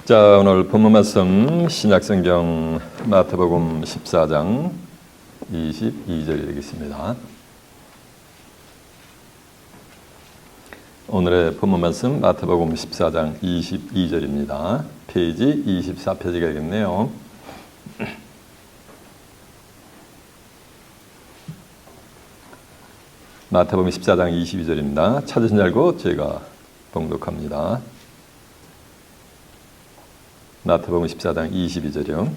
자, 오늘 본문 말씀 신약성경 마태복음 14장 22절이 되겠습니다. 오늘의 본문 말씀 마태복음 14장 22절입니다. 페이지 24페이지가 되겠네요. 마태복음 14장 22절입니다. 찾으신 줄 알고 제가 봉독합니다. 마태복음 14장 22절이요.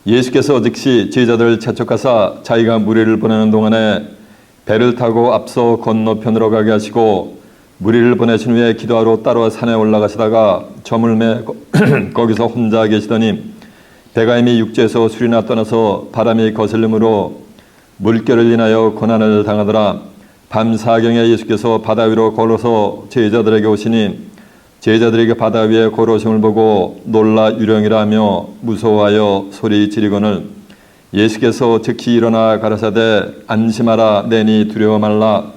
예수께서 즉시 제자들을 재촉하사 자기가 무리를 보내는 동안에 배를 타고 앞서 건너편으로 가게 하시고 무리를 보내신 후에 기도하러 따로 산에 올라가시다가 저물매 거기서 혼자 계시더니 배가 이미 육지에서 술이나 떠나서 바람이 거슬림으로 물결을 인하여 고난을 당하더라. 밤사경에 예수께서 바다 위로 걸어서 제자들에게 오시니 제자들에게 바다 위에 걸어오심을 보고 놀라 유령이라 하며 무서워하여 소리 지르거늘 예수께서 즉시 일어나 가라사대 안심하라 내니 두려워 말라.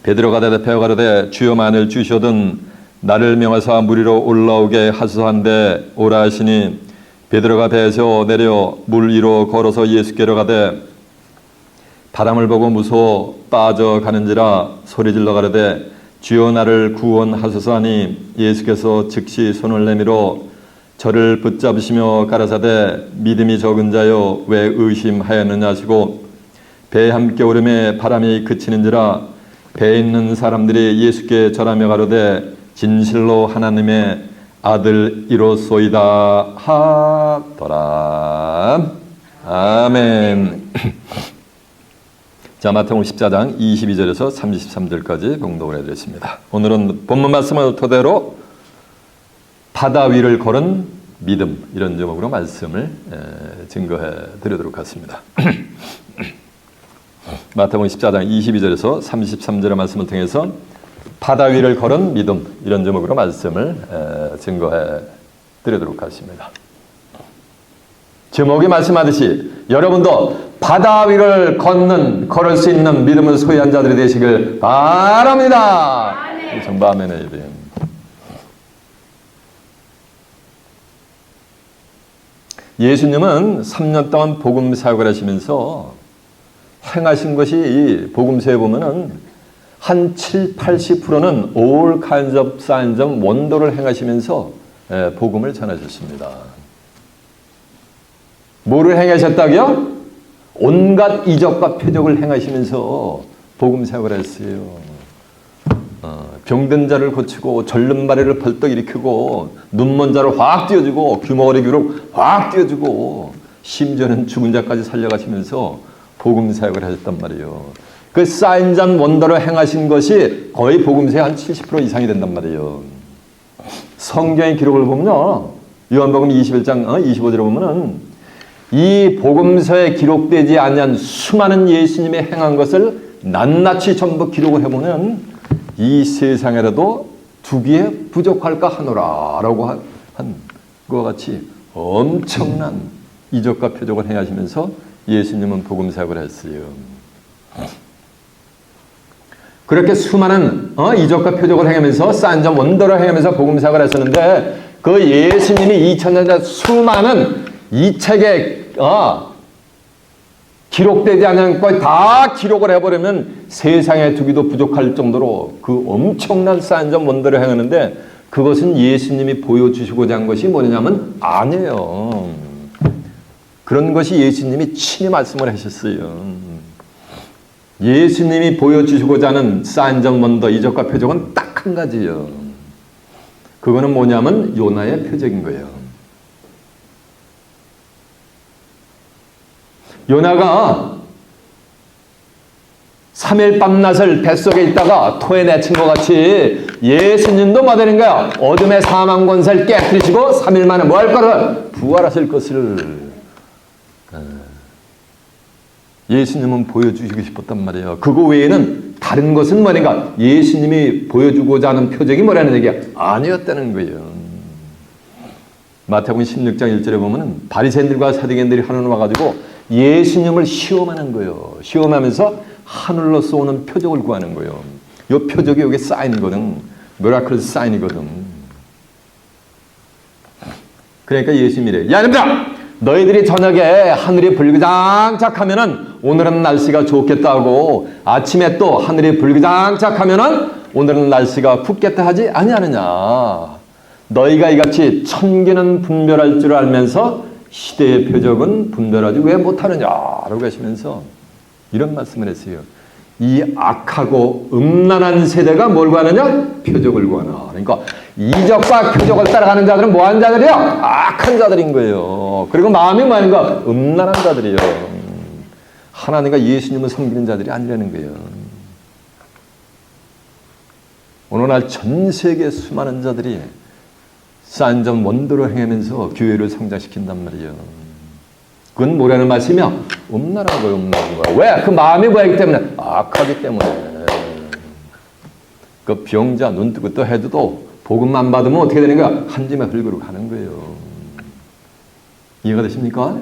베드로가 대답하여 가로되 주여 만일 주시오든 나를 명하사 무리로 올라오게 하소서한데 오라 하시니 베드로가 배에서 내려 물 위로 걸어서 예수께로 가되 바람을 보고 무서워 빠져가는지라 소리질러 가로되 주여 나를 구원하소서 하니 예수께서 즉시 손을 내밀어 저를 붙잡으시며 가라사대 믿음이 적은 자여 왜 의심하였느냐 하시고 배에 함께 오름에 바람이 그치는지라 배에 있는 사람들이 예수께 절하며 가로되 진실로 하나님의 아들이로소이다 하더라. 아멘. 자, 마태복음 14장 22절에서 33절까지 봉독을 해드렸습니다. 오늘은 본문 말씀을 토대로 바다 위를 걸은 믿음, 이런 제목으로 말씀을 증거해 드리도록 하겠습니다. 마태복음 14장 22절에서 33절의 말씀을 통해서 바다 위를 걸은 믿음, 이런 제목으로 말씀을 증거해 드리도록 하겠습니다. 제목이 말씀하듯이 여러분도 바다 위를 걸을 수 있는 믿음을 소유한 자들이 되시길 바랍니다. 전부 아멘 해야 돼요. 예수님은 3년 동안 복음 사역을 하시면서 행하신 것이 이 복음서에 보면은 한 70~80%는 all kinds of signs and wonder를 행하시면서 복음을 전하셨습니다. 뭐를 행하셨다고요? 온갖 이적과 표적을 행하시면서 복음 사역을 했어요. 병든 자를 고치고 절른 마리를 벌떡 일으키고 눈먼 자를 확 띄워주고 귀머거리 귀로 확 띄워주고 심지어는 죽은 자까지 살려가시면서 복음 사역을 하셨단 말이에요. 그 사인즈 앤 원더를 행하신 것이 거의 복음서의 한 70% 이상이 된단 말이에요. 성경의 기록을 보면요, 요한복음 21장 25절에 보면은 이 복음서에 기록되지 않은 수많은 예수님의 행한 것을 낱낱이 전부 기록을 해보면 이 세상에라도 두기에 부족할까 하노라 라고 한 것과 같이 엄청난 이적과 표적을 행하시면서 예수님은 복음 사역을 했어요. 그렇게 수많은 이적과 표적을 행하면서 사인즈 앤 원더를 행하면서 복음 사역을 했었는데 그 예수님이 2000년 전 수많은 이 책에 기록되지 않은 것 다 기록을 해버리면 세상에 두기도 부족할 정도로 그 엄청난 사인즈 앤 원더를 행하는데 그것은 예수님이 보여주시고자 한 것이 뭐냐면 아니에요. 그런 것이 예수님이 친히 말씀을 하셨어요. 예수님이 보여주시고자 하는 사인즈 앤 원더, 이적과 표적은 딱 한 가지예요. 그거는 뭐냐면 요나의 표적인 거예요. 요나가 3일 밤낮을 뱃속에 있다가 토해내친 것 같이 예수님도 뭐 되는 거야? 어둠의 사망 권세를 깨뜨리시고 3일 만에 뭐 할 거를? 부활하실 것을 예수님은 보여주시고 싶었단 말이에요. 그거 외에는 다른 것은 뭐니까 예수님이 보여주고자 하는 표적이 뭐라는 얘기야? 아니었다는 거예요. 마태복음 16장 1절에 보면 바리새인들과 사두개인들이 하늘로 와가지고 예수님을 시험하는 거예요. 시험하면서 하늘로서 오는 표적을 구하는 거예요. 이 표적이 여기 사인이거든. 미라클 사인이거든. 그러니까 예수님이래. 야, 얘들아! 너희들이 저녁에 하늘이 불그장작하면은 오늘은 날씨가 좋겠다고, 아침에 또 하늘이 불그장작하면은 오늘은 날씨가 굽겠다 하지 아니하느냐. 너희가 이같이 천기는 분별할 줄 알면서 시대의 표적은 분별하지 왜 못하느냐라고 하시면서 이런 말씀을 했어요. 이 악하고 음란한 세대가 뭘 구하느냐? 표적을 구하나. 그러니까 이적과 표적을 따라가는 자들은 뭐하는 자들이요? 악한 자들인 거예요. 그리고 마음이 뭐하는가? 음란한 자들이요. 하나님과 예수님을 섬기는 자들이 아니라는 거예요. 오늘날 전 세계 수많은 자들이 싼점 원도를 행하면서 교회를 성장시킨단 말이에요. 그건 뭐라는 말씀이야? 음란한 거예요, 음란한 거야. 왜? 그 마음이 뭐이기 때문에? 악하기 때문에. 그 병자 눈 뜨고 또 해도 복음만 받으면 어떻게 되는 거야? 한 짐에 흘그러 가는 거예요. 이해가 되십니까?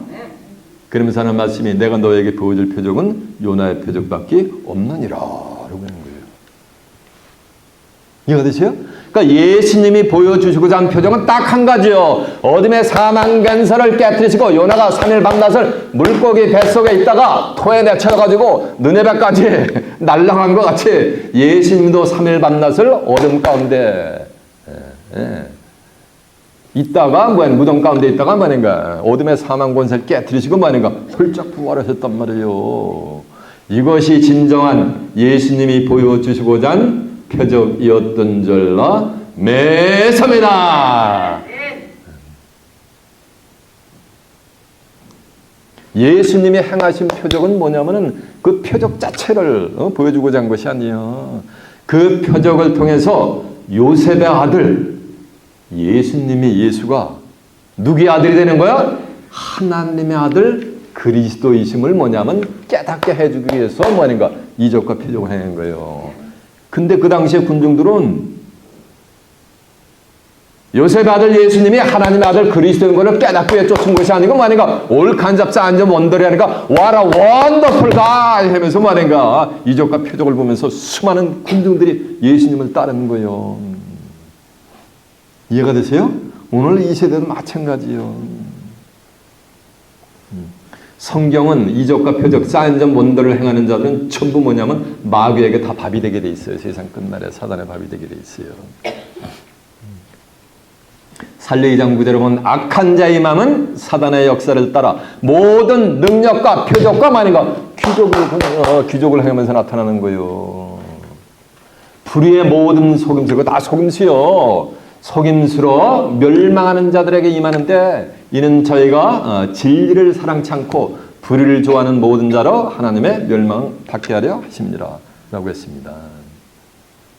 그러면서 하는 말씀이 내가 너에게 보여줄 표적은 요나의 표적밖에 없느니라 라고 하는 거예요. 이해가 되세요? 그러니까 예수님이 보여주시고자 한 표적은 딱 한 가지요. 어둠의 사망근설을 깨뜨리시고 요나가 3일 밤낮을 물고기 뱃속에 있다가 토에 내쳐가지고 느네베까지 날아간 것 같이 예수님도 3일 밤낮을 어둠 가운데 있다가 무덤 가운데 있다가 뭐하는가 어둠의 사망권세를 깨뜨리시고 뭐하는가 훌쩍 부활하셨단 말이에요. 이것이 진정한 예수님이 보여주시고자 한 표적이었던 줄로 매섭니다. 예수님이 행하신 표적은 뭐냐면은 그 표적 자체를 보여주고자 한 것이 아니에요. 그 표적을 통해서 요셉의 아들 예수가 누구의 아들이 되는 거야? 하나님의 아들 그리스도이심을 뭐냐면 깨닫게 해주기 위해서 뭐하는가 이적과 표적을 행한 거예요. 근데 그 당시에 군중들은 요셉의 아들 예수님이 하나님의 아들 그리스도인 것을 깨닫기 위해 쫓은 것이 아니고 뭐하는가 올칸잡사 안전 원더리 하니까 와라 원더풀 가 하면서 뭐하는가 이적과 표적을 보면서 수많은 군중들이 예수님을 따르는 거예요. 이해가 되세요? 오늘 이 세대도 마찬가지예요. 성경은 이적과 표적, 사인점 원더를 행하는 자들은 전부 뭐냐면 마귀에게 다 밥이 되게 돼 있어요. 세상 끝날에 사단의 밥이 되게 돼 있어요. 살리 2장 9절에 보면 악한 자의 마음은 사단의 역사를 따라 모든 능력과 표적과 만인가 귀족을 행하면서 나타나는 거예요. 불의의 모든 속임수, 다 속임수요. 속임수로 멸망하는 자들에게 임하는데 이는 저희가 진리를 사랑치 않고 불의를 좋아하는 모든 자로 하나님의 멸망 받게 하려 하십니다 라고 했습니다.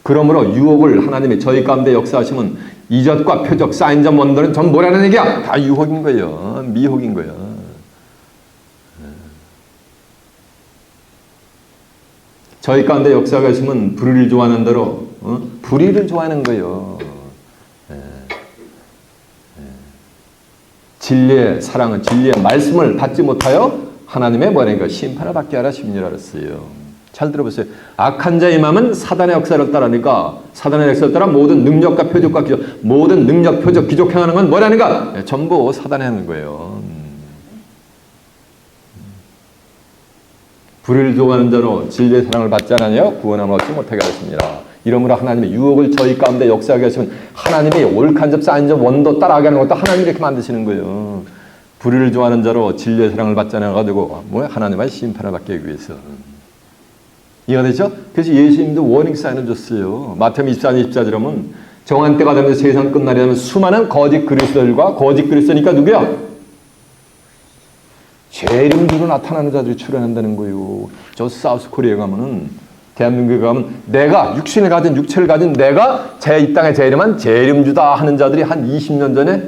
그러므로 유혹을 하나님이 저희 가운데 역사하시면 이적과 표적, 사인점 원더는 전 뭐라는 얘기야? 다 유혹인 거예요. 미혹인 거예요. 저희 가운데 역사하시면 불의를 좋아하는 대로 불의를 좋아하는 거예요. 진리의 사랑은 진리의 말씀을 받지 못하여 하나님의 뭐라니까 심판을 받게 하라 심리라 그랬어요. 잘 들어보세요. 악한 자의 마음은 사단의 역사를 따르니까 사단의 역사를 따라 모든 능력과 표적과 기적, 모든 능력, 표적, 기적 행하는 건 뭐라니까 전부 사단이 하는 거예요. 불의를 좋아하는 자로 진리의 사랑을 받지 않으며 구원함을 얻지 못하게 하십니다. 이러므로 하나님의 유혹을 저희 가운데 역사하게 하시면 하나님이 올칸접 사인접 원도 따라가게 하는 것도 하나님이 이렇게 만드시는 거예요. 불의를 좋아하는 자로 진리의 사랑을 받지 않아가지고 하나님의 심판을 받기 위해서. 이해가 되죠? 그래서 예수님도 워닝 사인을 줬어요. 마태복음 24장 24절에 보면 정한 때가 되면 세상 끝날이 되면 수많은 거짓 그리스도들과 거짓 그리스도니까 누구야? 제 이름 주로 나타나는 자들이 출현한다는 거예요. 저 사우스 코리아에 가면은 대한민국에 가면 내가 육체를 가진 내가 이 땅에 재림한 재림주다 하는 자들이 한 20년 전에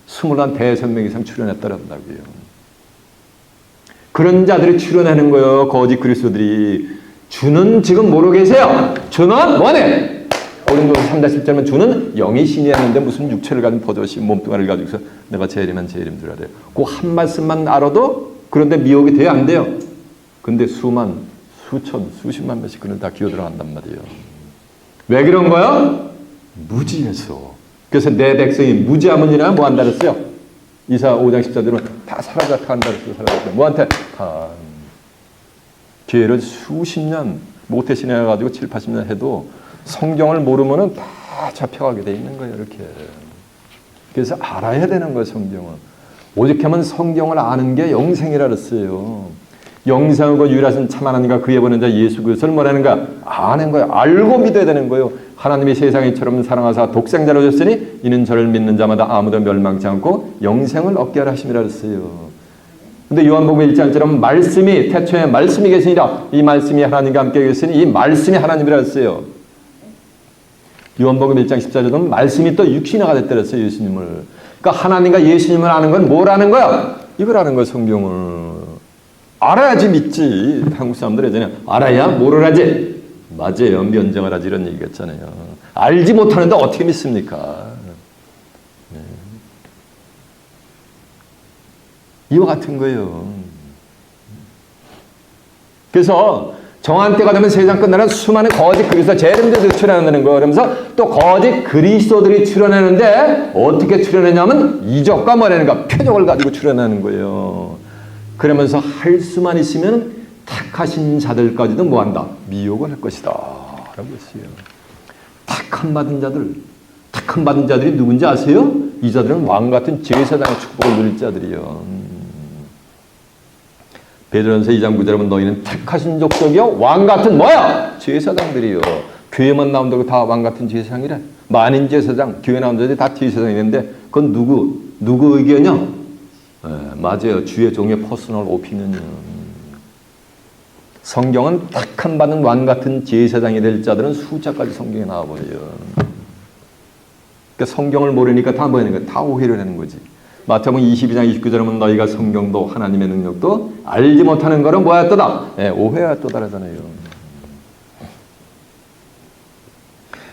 21대여섯 이상 출연했다란다고요. 그런 자들이 출연하는 거예요. 거짓 그리스도들이. 주는 지금 뭐로 계세요? 주는 뭐네? 고린도서 3장 10절은 주는 영이 신이 했는데 무슨 육체를 가진 버젓이 몸뚱아리를 가지고서 내가 재림한 재림주라 그래요. 그 한 말씀만 알아도 그런데 미혹이 돼야 안 돼요. 근데 수천, 수십만 명씩 그는 다 기어 들어간단 말이에요. 왜 그런 거야? 무지해서. 그래서 내 백성이 무지하면 이라 뭐 한다 그랬어요? 이사 5장 14절은 다 사로잡혀간다 그랬어요. 사로잡혀. 뭐한테? 다. 교회를 수십 년 모태신앙 해가지고 7, 80년 해도 성경을 모르면은 다 잡혀가게 돼 있는 거예요. 이렇게. 그래서 알아야 되는 거예요. 성경은. 오직하면 성경을 아는 게 영생이라 그랬어요. 영생하고 유일하신 참 하나님과 그의 보낸 자 예수 그리스도를 뭐라는가? 아는 거예요. 알고 믿어야 되는 거예요. 하나님이 세상에 이처럼 사랑하사 독생자로 줬으니 이는 저를 믿는 자마다 아무도 멸망치 않고 영생을 얻게 하라 하심이라 그랬어요. 근데 요한복음 1장처럼 말씀이 태초에 말씀이 계시니라 이 말씀이 하나님과 함께 계시니 이 말씀이 하나님이라 했어요. 요한복음 1장 14절은 말씀이 또 육신화가 됐다 그랬어요. 예수님을. 그러니까 하나님과 예수님을 아는 건 뭘 아는 거야? 이걸 아는 거야. 성경을. 알아야지 믿지. 한국 사람들 예전에 알아야 뭐를 하지? 맞아요. 면정을 하지 이런 얘기 했잖아요. 알지 못하는데 어떻게 믿습니까? 네. 이와 같은 거예요. 그래서 정한 때가 되면 세상 끝나는 수많은 거짓 그리스도 재림자들이 출현한다는 거예요. 그러면서 또 거짓 그리스도들이 출현하는데 어떻게 출현했냐면 이적과 뭐라는가 표적을 가지고 출현하는 거예요. 그러면서 할 수만 있으면 택하신 자들까지도 뭐한다? 미혹을 할 것이다 라고 했어요. 택함 받은 자들, 택함 받은 자들이 누군지 아세요? 이 자들은 왕같은 제사장의 축복을 누릴 자들이요. 베드로전서 2장 9절에 보면 너희는 택하신 족속이요 왕같은 뭐야? 제사장들이요. 교회만 나온다고 다 왕같은 제사장이래. 만인 제사장, 교회 나온 자들이 다 제사장이 있는데 그건 누구 의견이요? 네, 맞아요. 주의 종의 퍼스널 오피니언이요. 성경은 택함 받은 왕같은 제사장이 될 자들은 숫자까지 성경에 나와버려요. 그러니까 성경을 모르니까 다 뭐하는 거야? 다 오해를 하는 거지. 마태복음 22장 29절에 보면 너희가 성경도 하나님의 능력도 알지 못하는 거는 뭐였더라? 네, 오해였더라 하잖아요.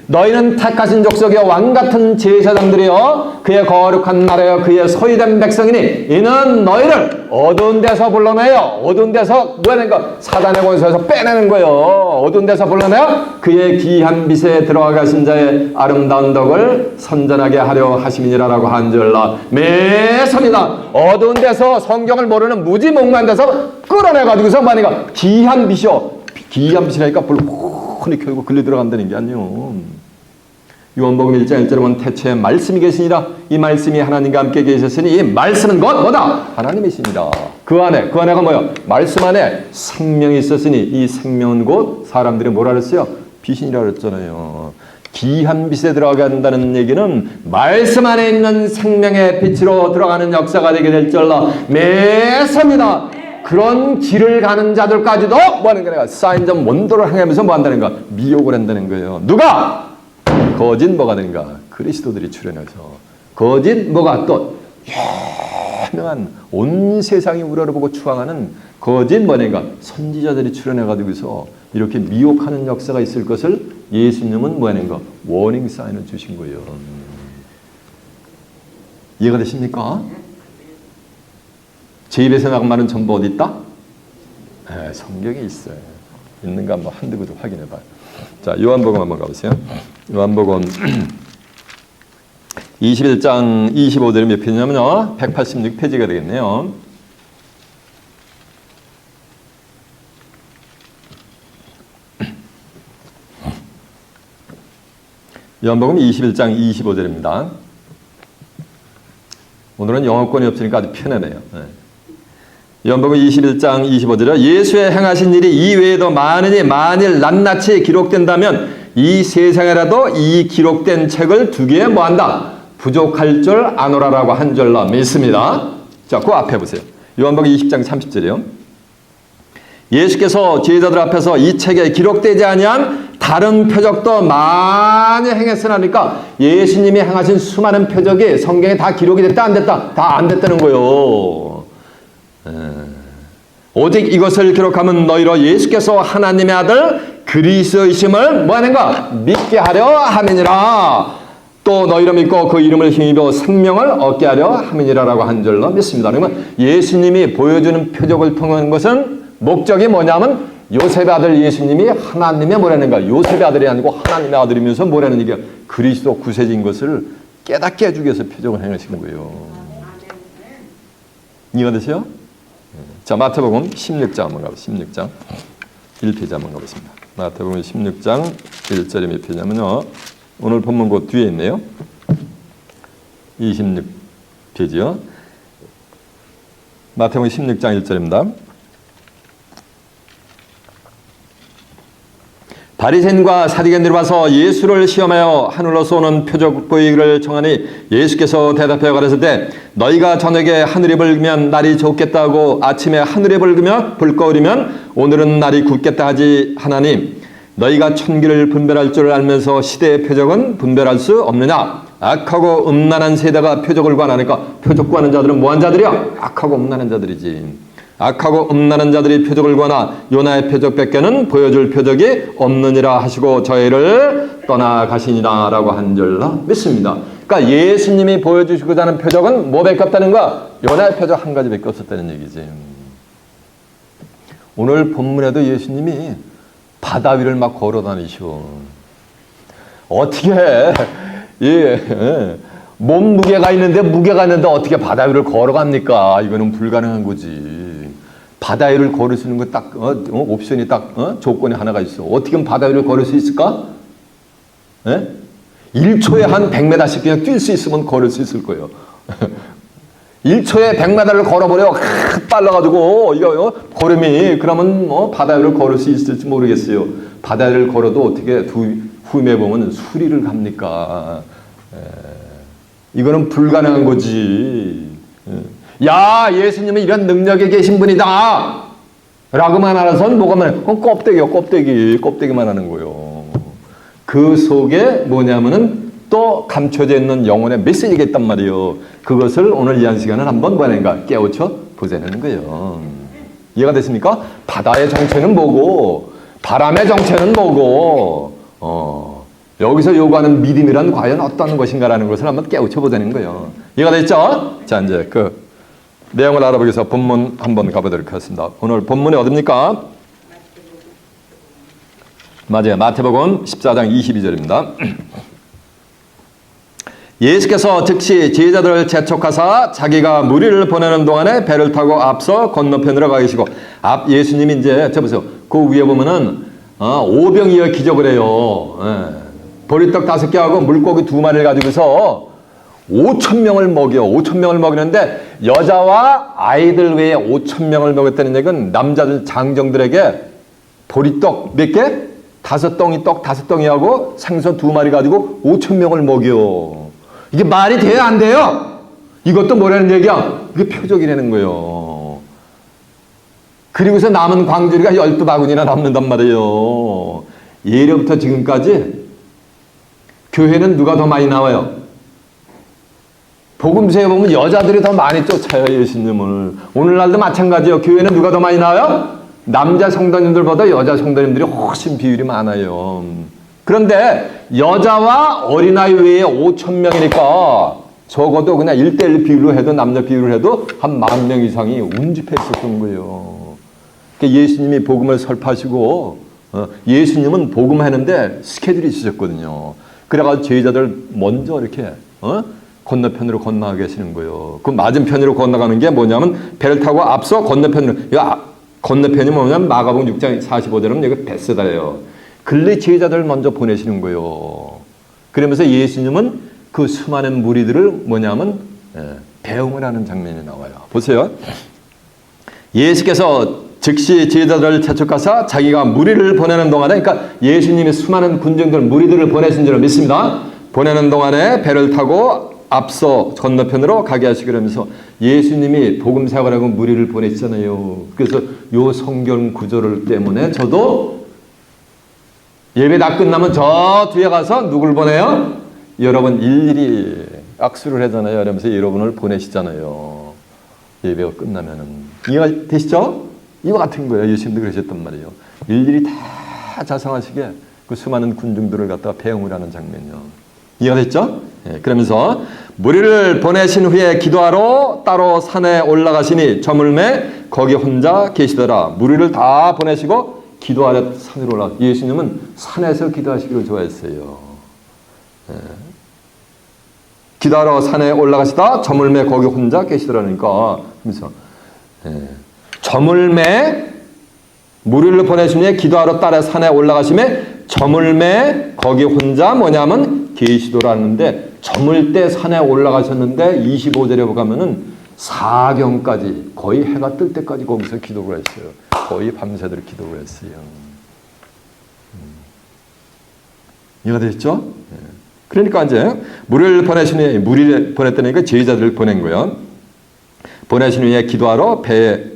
너희는 택하신 족속이여 왕같은 제사장들이여 그의 거룩한 나라여 그의 소유된 백성이니 이는 너희를 어두운 데서 불러내요. 어두운 데서 뭐하는 거? 사단의 권세에서 빼내는 거예요. 어두운 데서 불러내요. 그의 귀한 빛에 들어가신 자의 아름다운 덕을 선전하게 하려 하심이니라라고 한줄라 매섭니다. 어두운 데서 성경을 모르는 무지몽만 데서 끌어내가지고서 뭐하는 거? 귀한 빛이요. 귀한 빛이라니까 불 뻔히 켜고 글리 들어간다는 게 아니요. 요한복음 1장 1절에 보면 태초에 말씀이 계시니라 이 말씀이 하나님과 함께 계셨으니 이 말씀은 곧 뭐다? 하나님이십니다. 그 안에가 뭐야? 말씀 안에 생명이 있었으니 이 생명은 곧 사람들이 뭐라 그랬어요? 빛이니라 그랬잖아요. 귀한 빛에 들어간다는 얘기는 말씀 안에 있는 생명의 빛으로 들어가는 역사가 되게 될 줄로 매섭니다. 그런 길을 가는 자들까지도 뭐하는 거야? 사인점 원도를 행하면서 뭐 한다는 거야? 미혹을 한다는 거예요. 누가? 거짓 뭐가 되는가? 그리스도들이 출현해서 거짓 뭐가 또 유명한 온 세상이 우러러보고 추앙하는 거짓 뭐인가? 선지자들이 출현해가지고서 이렇게 미혹하는 역사가 있을 것을 예수님은 뭐하는가? 워닝 사인을 주신 거예요. 이해가 되십니까? 제 입에서 나간 말은 전부 어디 있다? 네, 성경에 있어요. 있는가 한번 한두 구절 확인해 봐요. 자, 요한복음 한번 가보세요. 요한복음 21장 25절이 몇 페이지냐면요. 186페이지가 되겠네요. 요한복음 21장 25절입니다. 오늘은 영어권이 없으니까 아주 편하네요. 네. 요한복음 21장 25절에 예수의 행하신 일이 이외에도 많으니 만일 낱낱이 기록된다면 이 세상에라도 이 기록된 책을 두기에 뭐한다? 부족할 줄 아노라라고 한 줄로 믿습니다. 자, 그 앞에 보세요. 요한복음 20장 30절이요. 예수께서 제자들 앞에서 이 책에 기록되지 아니한 다른 표적도 많이 행했으나니까 예수님이 행하신 수많은 표적이 성경에 다 기록이 됐다 안 됐다? 다 안 됐다는 거예요. 오직 이것을 기록하면 너희로 예수께서 하나님의 아들 그리스도이심을 뭐하는가? 믿게 하려 함이니라. 또 너희로 믿고 그 이름을 힘입어 생명을 얻게 하려 함이니라라고 한 줄로 믿습니다. 그러면 예수님이 보여주는 표적을 통한 것은 목적이 뭐냐면 요셉의 아들 예수님이 하나님의 뭐라는가? 요셉의 아들이 아니고 하나님의 아들이면서 뭐라는 얘기야? 그리스도 구세주인 것을 깨닫게 해주기 위해서 표적을 행하시는 거예요. 이해가 되세요? 자, 마태복음 16장 한번 가보겠습니다. 16장 1페이지 한번 가보겠습니다. 마태복음 16장 1절에 몇 페이지냐면요. 오늘 본문 그 뒤에 있네요. 26페이지요. 마태복음 16장 1절입니다. 바리새인과 사두개인들이 와서 예수를 시험하여 하늘로서 오는 표적 보이기를 청하니 예수께서 대답하여 가라사대 너희가 저녁에 하늘이 밝으면 날이 좋겠다 하고 아침에 하늘이 밝으면 불거울이면 오늘은 날이 굳겠다 하지 하나니 너희가 천기를 분별할 줄 알면서 시대의 표적은 분별할 수 없느냐. 악하고 음란한 세대가 표적을 구하니까 표적 구하는 자들은 뭐한 자들이야? 악하고 음란한 자들이지. 악하고 음란한 자들이 표적을 구하나 요나의 표적밖에는 보여줄 표적이 없느니라 하시고 저희를 떠나가시니라 라고 한 줄 믿습니다. 그러니까 예수님이 보여주시고자 하는 표적은 뭐밖에 없다는 거야? 요나의 표적 한 가지밖에 없었다는 얘기지. 오늘 본문에도 예수님이 바다 위를 막 걸어 다니셔. 어떻게 몸무게가 있는데 무게가 있는데 어떻게 바다 위를 걸어갑니까? 이거는 불가능한 거지. 바다 위를 걸을 수 있는 거 딱 옵션이 딱 조건이 하나가 있어. 어떻게 하면 바다 위를 걸을 수 있을까? 1초에 한 100m씩 그냥 뛸 수 있으면 걸을 수 있을 거예요. 1초에 100m를 걸어버려 빨라가지고 이거 걸음이 그러면 바다 위를 걸을 수 있을지 모르겠어요. 바다 위를 걸어도 어떻게 후임에 보면 수리를 갑니까? 이거는 불가능한 거지. 야, 예수님은 이런 능력에 계신 분이다 라고만 알아서는 뭐가 많아요? 껍데기요. 껍데기만 하는 거예요. 그 속에 뭐냐면은 또 감춰져 있는 영혼의 메시지가 있단 말이에요. 그것을 오늘 이 한 시간은 한번 뭐냐니까 깨우쳐 보자는 거예요. 이해가 됐습니까? 바다의 정체는 뭐고 바람의 정체는 뭐고 여기서 요구하는 믿음이란 과연 어떤 것인가라는 것을 한번 깨우쳐 보자는 거예요. 이해가 됐죠? 자, 이제 그 내용을 알아보기 위해서 본문 한번 가보도록 하겠습니다. 오늘 본문이 어딥니까? 맞아요. 마태복음 14장 22절입니다. 예수께서 즉시 제자들을 재촉하사 자기가 무리를 보내는 동안에 배를 타고 앞서 건너편으로 가 계시고 예수님이 이제 보세요. 그 위에 보면은 오병이어 기적을 해요. 보리떡 5개 하고 물고기 2마리를 가지고서 5,000명을 먹여. 5,000명을 먹이는데 여자와 아이들 외에 5,000명을 먹였다는 얘기는 남자들 장정들에게 보리떡 몇 개? 5덩이 떡 5덩이 하고 생선 2마리 가지고 5,000명을 먹여. 이게 말이 돼요? 안 돼요? 이것도 뭐라는 얘기야? 이게 표적이라는 거예요. 그리고서 남은 광주리가 12바구니나 남는단 말이에요. 예로부터 지금까지 교회는 누가 더 많이 나와요? 복음서에 보면 여자들이 더 많이 쫓아요, 예수님을. 오늘날도 마찬가지예요. 교회는 누가 더 많이 나와요? 남자 성도님들보다 여자 성도님들이 훨씬 비율이 많아요. 그런데 여자와 어린아이 외에 5,000명이니까 적어도 그냥 1:1 비율로 해도 남녀 비율을 해도 한 10,000명 이상이 운집해 있었던 거예요. 그러니까 예수님이 복음을 설파하시고 예수님은 복음하는데 스케줄이 있으셨거든요. 그래가지고 제자들 먼저 이렇게 건너편으로 건너가 계시는 거예요. 그 맞은편으로 건너가는 게 뭐냐면 배를 타고 앞서 건너편으로. 건너편이 뭐냐면 마가복음 6장 45절은 여기 베세다예요. 근래 제자들을 먼저 보내시는 거예요. 그러면서 예수님은 그 수많은 무리들을 뭐냐면 배웅을 하는 장면이 나와요. 보세요. 예수께서 즉시 제자들을 재촉하사 자기가 무리를 보내는 동안에, 그러니까 예수님이 수많은 군중들 무리들을 보내신 줄 믿습니다. 보내는 동안에 배를 타고 앞서 건너편으로 가게 하시기로 하면서 예수님이 복음 사역하라고 무리를 보냈잖아요. 그래서 요 성경 구절 때문에 저도 예배 다 끝나면 저 뒤에 가서 누굴 보내요? 여러분 일일이 악수를 하잖아요. 이러면서 여러분을 보내시잖아요. 예배가 끝나면은. 이해가 되시죠? 이와 같은 거예요. 예수님도 그러셨단 말이에요. 일일이 다 자상하시게 그 수많은 군중들을 갖다가 배웅을 하는 장면이요. 이해가 됐죠? 그러면서 무리를 보내신 후에 기도하러 따로 산에 올라가시니 저물매 거기 혼자 계시더라. 무리를 다 보내시고 기도하러 산으로 올라가. 예수님은 산에서 기도하시기를 좋아했어요. 기도하러 산에 올라가시다 저물매 거기 혼자 계시더라니까. 그래서 저물매 무리를 보내시며 기도하러 따라 산에 올라가시며 저물매 거기 혼자 뭐냐면 계시도라는데 저물 때 산에 올라가셨는데 25절에 가면은 사경까지 거의 해가 뜰 때까지 거기서 기도를 했어요. 거의 밤새도록 기도를 했어요. 이해가 되셨죠? 그러니까 이제 무리를 보내시니 무리를 보냈다니까 제자들을 보낸 거예요. 보내신 후에 기도하러 배에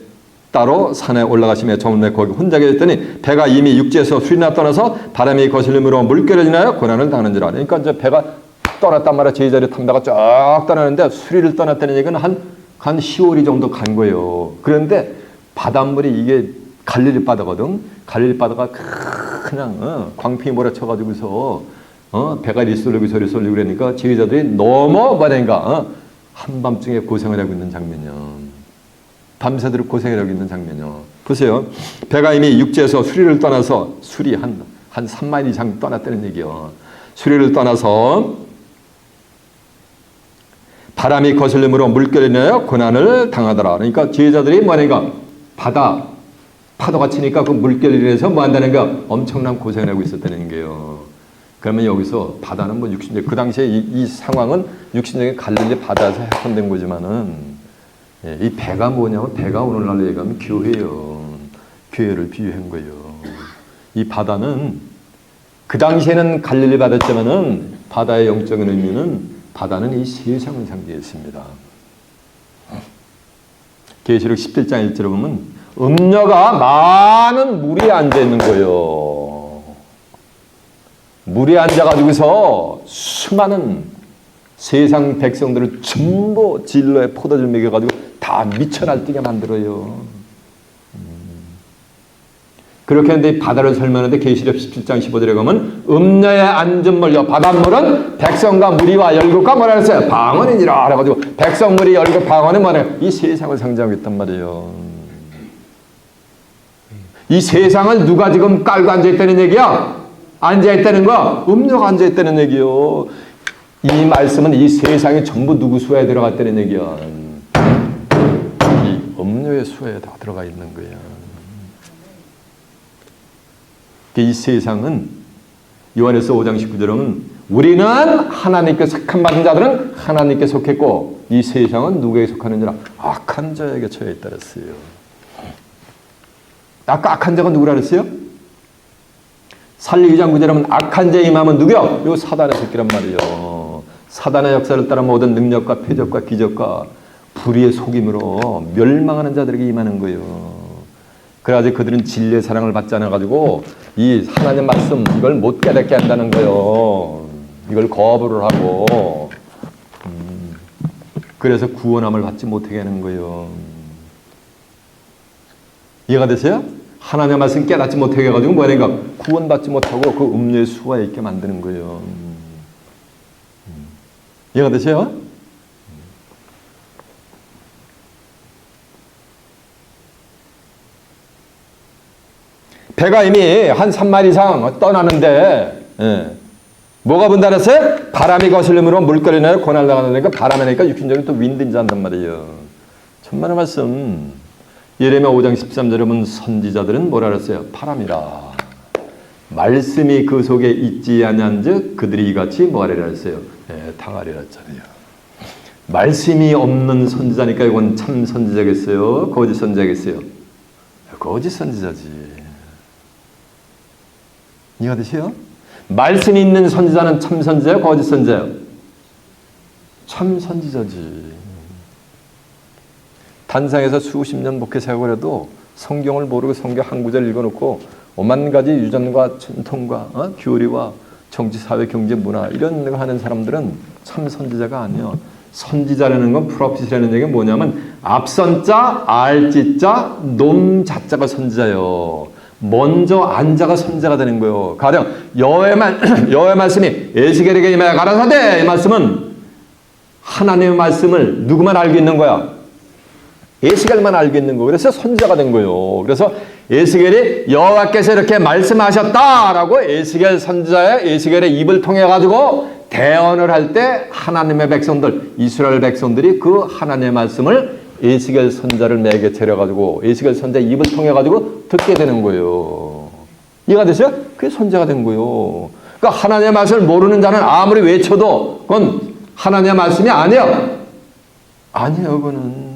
따로 산에 올라가시며 저물매 거기 혼자 계셨더니 배가 이미 육지에서 술이나 떠나서 바람이 거슬림으로 물결을 인하여 고난을 당하는지라. 그러니까 이제 배가 떠났단 말이야. 제자들이 탐다가 쫙 떠나는데 수리를 떠났다는 얘기는 한 10월이 정도 간 거예요. 그런데 바닷물이 이게 갈릴리 바다거든. 갈릴리 바다가 그냥 광풍이 몰아쳐가지고서 배가 이리 쏠리고 저리 쏠리고 그러니까 제자들이 너무 뭐냐니까 한밤중에 고생을 하고 있는 장면이요. 밤새도록 고생을 하고 있는 장면이요. 보세요. 배가 이미 육지에서 수리를 떠나서 수리 한 3마일 이상 떠났다는 얘기요. 수리를 떠나서 바람이 거슬림으로 물결이 내어 고난을 당하더라. 그러니까 제자들이 뭐냐니까 파도가 치니까 그 물결이 인해서 뭐 한다는 거 엄청난 고생을 하고 있었다는 게요. 그러면 여기서 바다는 뭐 육신적 그 당시에 이 상황은 육신적인 갈릴리 바다에서 해선된 거지만은 이 배가 뭐냐면 배가 오늘날로 얘기하면 교회요. 교회를 비유한 거예요. 이 바다는 그 당시에는 갈릴리 바다였지만은 바다의 영적인 의미는 바다는 이 세상을 상징했습니다. 계시록 17장 1절에 보면 음녀가 많은 물에 앉아 있는 거예요. 물에 앉아가지고서 수많은 세상 백성들을 전부 진로에 포도주를 먹여가지고 다 미쳐 날뛰게 만들어요. 그렇게 했는데 바다를 설명하는데 계시록 17장 15절에 가면 음녀의 앉은 물요 바닷물은 백성과 무리와 열국과 뭐라 그랬어요? 방언이니라 그래가지고 백성 무리 열국 방언은 뭐래요? 이 세상을 상징하고 있단 말이에요. 이 세상을 누가 지금 깔고 앉아있다는 얘기야? 앉아있다는 거 음녀가 앉아있다는 얘기요. 이 말씀은 이 세상이 전부 누구 수하에 들어갔다는 얘기야. 이 음녀의 수하에 다 들어가 있는 거야. 이 세상은 요한에서 5장 19절은 우리는 하나님께 속한 받은 자들은 하나님께 속했고 이 세상은 누구에게 속하는지라 악한 자에게 처해 있다 그랬어요. 아까 악한 자가 누구라 그랬어요? 살리 2장 9절에 악한 자의 임함은 누구요? 요 사단의 새끼란 말이에요. 사단의 역사를 따라 모든 능력과 표적과 기적과 불의의 속임으로 멸망하는 자들에게 임하는 거예요. 그래가지고 그들은 진리의 사랑을 받지 않아가지고 이 하나님 말씀 이걸 못 깨닫게 한다는 거예요. 이걸 거부를 하고 그래서 구원함을 받지 못하게 하는 거예요. 이해가 되세요? 하나님의 말씀 깨닫지 못하게 해가지고 뭐냐니까 구원받지 못하고 그 음료의 수가 있게 만드는 거예요. 이해가 되세요? 배가 이미 한 3마일 이상 떠나는데 뭐가 분다 그랬어요? 바람이 거슬림으로 물결이 내려 고난을 당하니까 바람이 나니까 육신적인 또 윈드인지 한단 말이에요. 천만의 말씀. 예레미야 5장 13절에 보면 선지자들은 뭐라 그랬어요? 바람이라. 말씀이 그 속에 있지 아니한즉 그들이 이같이 뭐하리라 했어요? 당하리라 했잖아요. 말씀이 없는 선지자니까 이건 참 선지자겠어요? 거짓 선지자겠어요? 거짓 선지자지. 이해가 되세요? 말씀이 있는 선지자는 참 선지자예요? 거짓 선지자예요? 참 선지자지. 단상에서 수십 년 목회 생활을 해도 성경을 모르고 성경 한 구절 읽어놓고 오만 가지 유전과 전통과 교리와 정치, 사회, 경제, 문화 이런 거 하는 사람들은 참 선지자가 아니에요. 선지자라는 건 프로핏이라는 얘기가 뭐냐면 앞선자, 알지자, 놈자자가 선지자예요. 먼저 안자가 선지자가 되는 거예요. 가령 여호와의 말씀이 에스겔에게 임하여 가라사대 이 말씀은 하나님의 말씀을 누구만 알고 있는 거야? 에스겔만 알고 있는 거예요. 그래서 선지자가 된 거예요. 그래서 에스겔이 여호와께서 이렇게 말씀하셨다라고 에스겔 선지자의 에스겔의 입을 통해 가지고 대언을 할 때 하나님의 백성들, 이스라엘 백성들이 그 하나님의 말씀을 에스겔 선자를 매개체려 가지고 에스겔 선자 입을 통해 가지고 듣게 되는 거예요. 이해가 되세요? 그게 선자가 된 거예요. 그러니까 하나님의 말씀을 모르는 자는 아무리 외쳐도 그건 하나님의 말씀이 아니에요. 아니에요, 그거는.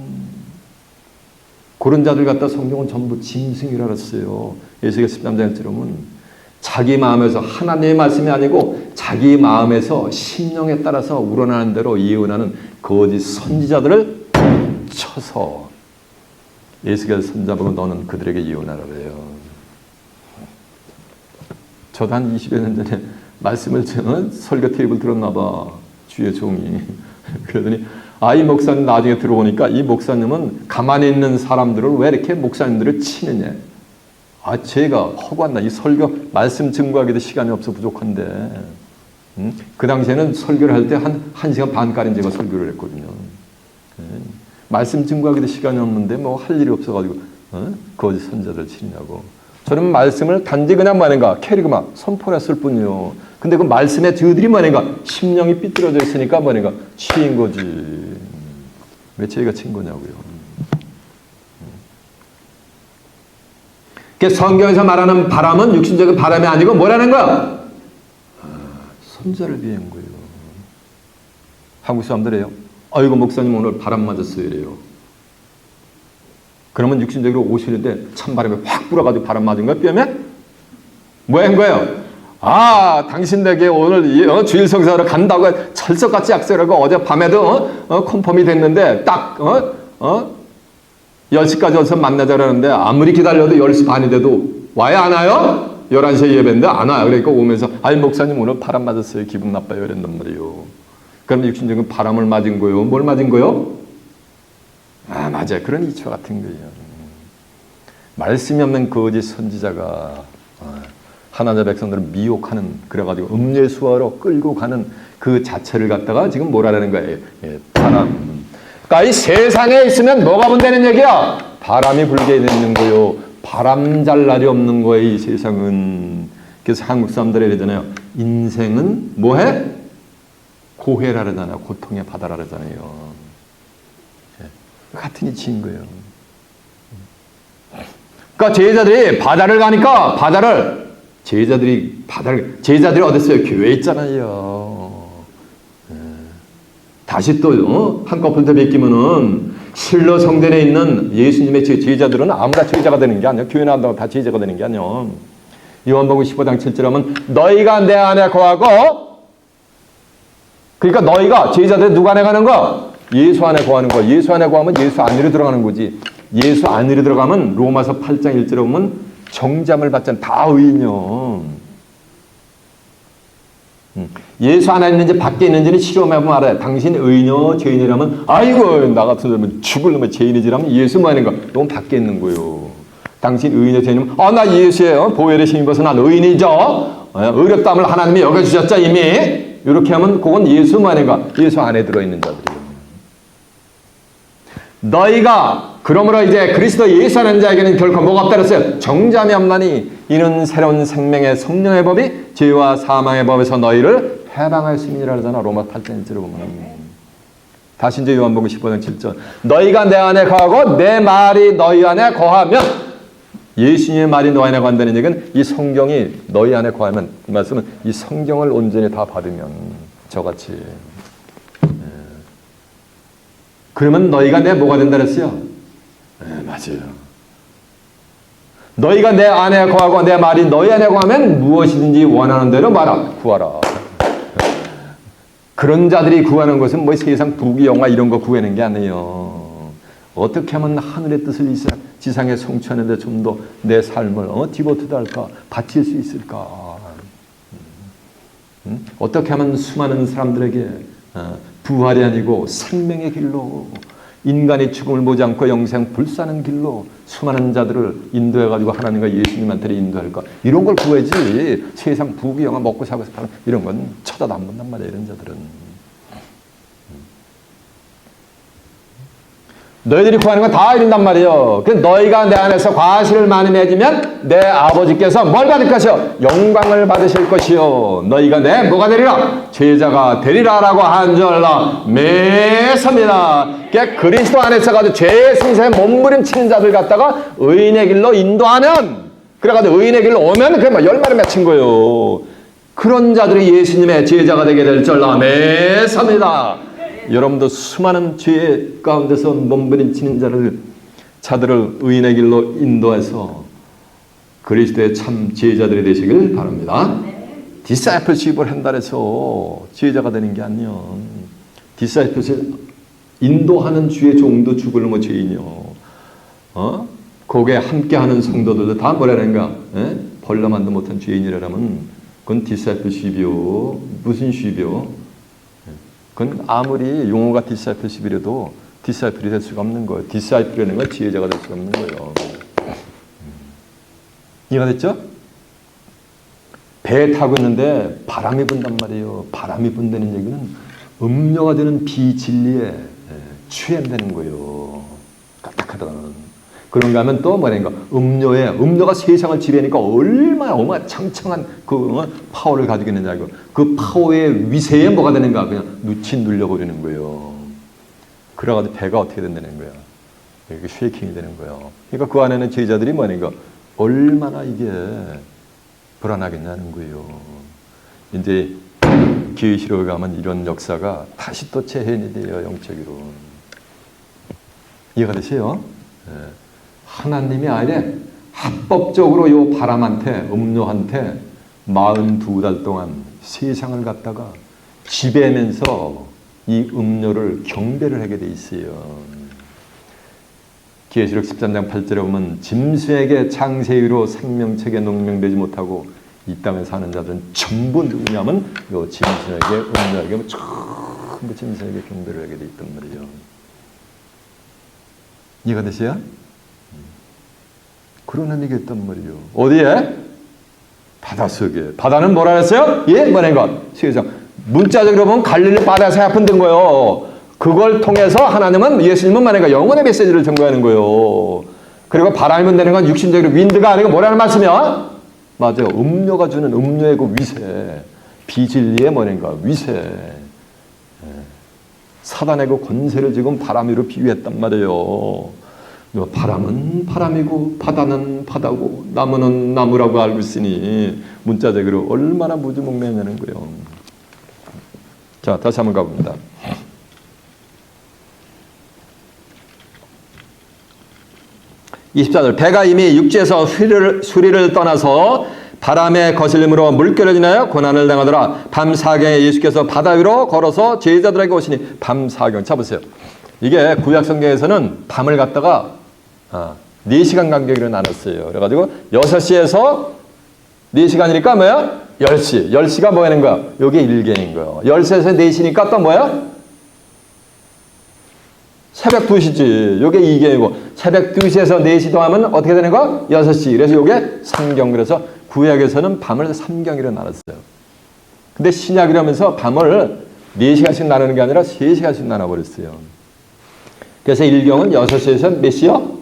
그런 자들 갖다 성경은 전부 짐승이라 그랬어요. 에스겔 13장 1절은 자기 마음에서 하나님의 말씀이 아니고 자기 마음에서 심령에 따라서 우러나는 대로 예언하는 거짓 선지자들을 쳐서 에스겔 선자 보고 너는 그들에게 예언하라 그래요. 저도 한 20여 년 전에 말씀을 설교 테이블 들었나 봐. 주의 종이. 그러더니 이 목사님 나중에 들어보니까 이 목사님은 가만히 있는 사람들을 왜 이렇게 목사님들을 치느냐. 제가 허구한다. 이 설교 말씀 증거하기도 시간이 없어 부족한데 그 당시에는 설교를 할 때 한 1시간 반까지 제가 설교를 했거든요. 말씀 증거하기도 시간이 없는데 뭐 할 일이 없어가지고 거짓 선자들 치냐고. 저는 말씀을 단지 그냥 뭐하는가 캐리그마 선포를 했을 뿐이요. 근데 그 말씀의 저들이 뭐하는가 심령이 삐뚤어져 있으니까 뭐하는가 치인 거지. 왜 저희가 친 거냐고요. 성경에서 말하는 바람은 육신적인 바람이 아니고 뭐라는 거야? 선자를 위한 거예요. 한국 사람들이에요. 아이고 목사님 오늘 바람 맞았어요 이래요. 그러면 육신적으로 오시는데 찬바람이 확 불어가지고 바람 맞은 거야 뺨에? 뭐한 거예요? 당신에게 오늘 주일 성사로 간다고 철석같이 약속하고 어제 밤에도 컨펌이 됐는데 딱 10시까지 와서 만나자 그러는데 아무리 기다려도 10시 반이 돼도 와야 안 와요? 11시에 예배인데 안 와요. 그러니까 오면서 목사님 오늘 바람 맞았어요. 기분 나빠요. 이랬단 말이에요. 그러면 육신적인 바람을 맞은 거요. 뭘 맞은 거요? 맞아요. 그런 이치와 같은 거예요. 말씀이 없는 거짓 선지자가 하나님의 백성들을 미혹하는 그래가지고 음료수화로 끌고 가는 그 자체를 갖다가 지금 뭐라는 거예요? 바람. 그러니까 이 세상에 있으면 뭐가 분다는 얘기야? 바람이 불게 되는 거요. 바람 잘 날이 없는 거예요. 이 세상은. 그래서 한국 사람들이 그러잖아요. 인생은 뭐해? 고해라 그러잖아요. 고통의 바다라 그러잖아요. 같은 이치인 거예요. 그러니까 제자들이 바다를 가니까 제자들이 어딨어요? 교회에 있잖아요. 다시 또 한꺼풀 더 베끼면은 실로 성전에 있는 예수님의 제자들은 아무나 제자가 되는 게 아니야. 교회 나온다고 다 제자가 되는 게 아니야. 요한복음 15장 7절 하면 너희가 내 안에 거하고 그러니까 너희가 제자들 누가 안에 가는 거야? 예수 안에 거하는 거야. 예수 안에 거하면 예수 안으로 들어가는 거지. 예수 안으로 들어가면 로마서 8장 1절에 보면 정잠을 받잖아. 다 의인이요. 예수 안에 있는지 밖에 있는지는 실험해보면 알아요. 당신 의인이요 죄인이라면 아이고 나 같은 사람은 죽을 놈의 죄인이지라면 예수 뭐 하는 거? 넌 밖에 있는 거요. 당신 의인이요 죄인이면 나 예수예요. 보혈의 힘입어서 난 의인이죠. 의롭다함을 하나님이 여겨주셨죠 이미. 이렇게 하면 그건 예수 뭐 하는 거? 예수 안에 들어있는 자들이에요. 너희가 그러므로 이제 그리스도 예수 안에 있는 자에게는 결코 뭐가 없다 그랬어요? 정잠이 없나니 이는 새로운 생명의 성령의 법이 죄와 사망의 법에서 너희를 해방하였음이라 그러잖아. 로마 8장 1절을 보면. 다시 이제 요한복음 15장 7절. 너희가 내 안에 거하고 내 말이 너희 안에 거하면 예수님의 말이 너희 안에 거한다는 얘기는 이 성경이 너희 안에 거하면 그 말씀은 이 성경을 온전히 다 받으면 저같이 그러면 너희가 내 뭐가 된다 그랬어요? 맞아요. 너희가 내 안에 거하고 내 말이 너희 안에 거하면 무엇이든지 원하는 대로 말하 구하라. 그런 자들이 구하는 것은 뭐 세상 부귀영화 이런 거 구하는 게 아니에요. 어떻게 하면 하늘의 뜻을 지상에 성취하는데 좀 더 내 삶을 디보트드 할까? 바칠 수 있을까? 어떻게 하면 수많은 사람들에게 부활이 아니고 생명의 길로 인간이 죽음을 보지 않고 영생 불사는 길로 수많은 자들을 인도해가지고 하나님과 예수님한테 인도할까? 이런 걸 구해야지. 세상 부귀영화 먹고 사고 싶어 이런 건 쳐다도 안 본단 말이에요. 이런 자들은. 너희들이 구하는 건 다 이룬단 말이에요. 그 너희가 내 안에서 과실을 많이 맺으면 내 아버지께서 뭘 받을 것이요? 영광을 받으실 것이요. 너희가 내 뭐가 되리라? 제자가 되리라라고 한 줄로 매섭니다. 그리스도 안에서 가지고 죄의 승세에 몸부림치는 자들 갖다가 의인의 길로 인도하면, 그래가지고 의인의 길로 오면 그게 막 열마를 맺힌 거예요. 그런 자들이 예수님의 제자가 되게 될 줄로 매섭니다. 여러분도 수많은 죄 가운데서 몸부림치는 자들을 의인의 길로 인도해서 그리스도의 참 제자들이 되시길 바랍니다. 디사이플십을 한다 해서 제자가 되는 게 아니요. 디사이플십 인도하는 주의 종도 죽을 뭐 죄인이요. 거기에 함께하는 성도들도 다 뭐라는가? 벌러만도 못한 죄인이라면 그건 디사이플십이요. 무슨 십이요? 그건 아무리 용어가 디사이플십이라도 디사이플이 될 수가 없는 거예요. 디사이플이라는 건 지혜자가 될 수가 없는 거예요. 이해가 됐죠? 배에 타고 있는데 바람이 분단 말이에요. 바람이 분다는 얘기는 음료가 되는 비진리에 취한다는 거예요. 까딱하다는. 그런가 하면 또 뭐라는가? 음료가 세상을 지배하니까 얼마나 어마창창한 그 파워를 가지고 있느냐고. 그 파워의 위세에 뭐가 되는가? 그냥 누치 눌려버리는 거예요. 그래가지고 배가 어떻게 된다는 거야? 이렇게 쉐이킹이 되는 거예요. 그러니까 그 안에는 제자들이 뭐라는가? 얼마나 이게 불안하겠냐는 거예요. 이제 계시록에 가면 이런 역사가 다시 또 재현이 돼요. 영적으로. 이해가 되세요? 하나님이 아예 합법적으로 요 바람한테, 음료한테 42달 동안 세상을 갖다가 지배하면서 이 음료를 경배를 하게 돼 있어요. 계시록 13장 8절에 보면 짐승에게 창세기로 생명책에 농명되지 못하고 이 땅에 사는 자들은 전부 누구냐면 요 짐승에게, 음료에게 전부 짐승에게 경배를 하게 돼 있단 말이에요. 이해가 되세요? 그런 의미가 있단 말이에요. 어디에? 바닷속에. 바다는 뭐라 했어요? 예? 뭐라는 것? 세상. 문자적으로 보면 갈릴리 바다에서 해픈된 거예요. 그걸 통해서 하나님은, 예수님은 말하는 거 영혼의 메시지를 전가하는 거예요. 그리고 바람이 분다는 건 육신적으로 윈드가 아니고 뭐라는 말씀이야? 맞아요. 음료가 주는 음료의 그 위세. 비진리의 뭐라는 거? 위세. 사단의 그 권세를 지금 바람 위로 비유했단 말이에요. 바람은 바람이고 바다는 바다고 나무는 나무라고 알고 있으니 문자적으로 얼마나 무지몽매냐는 거예요. 자, 다시 한번 가봅니다. (24절) 배가 이미 육지에서 수리를 떠나서 바람의 거슬림으로 물결어지나요? 고난을 당하더라. 밤 사경에 예수께서 바다 위로 걸어서 제자들에게 오시니 밤 사경. 자 보세요. 이게 구약 성경에서는 밤을 갖다가 4시간 간격으로 나눴어요. 그래가지고 6시에서 4시간이니까 뭐야? 10시. 10시가 뭐 하는 거야? 요게 1개인 거예요. 10시에서 4시니까 또 뭐야? 새벽 2시지. 요게 2개이고 새벽 2시에서 4시 더하면 어떻게 되는 거야? 6시. 그래서 요게 3경. 그래서 구약에서는 밤을 3경으로 나눴어요. 근데 신약이라면서 밤을 4시간씩 나누는 게 아니라 3시간씩 나눠버렸어요. 그래서 1경은 6시에서 몇 시요?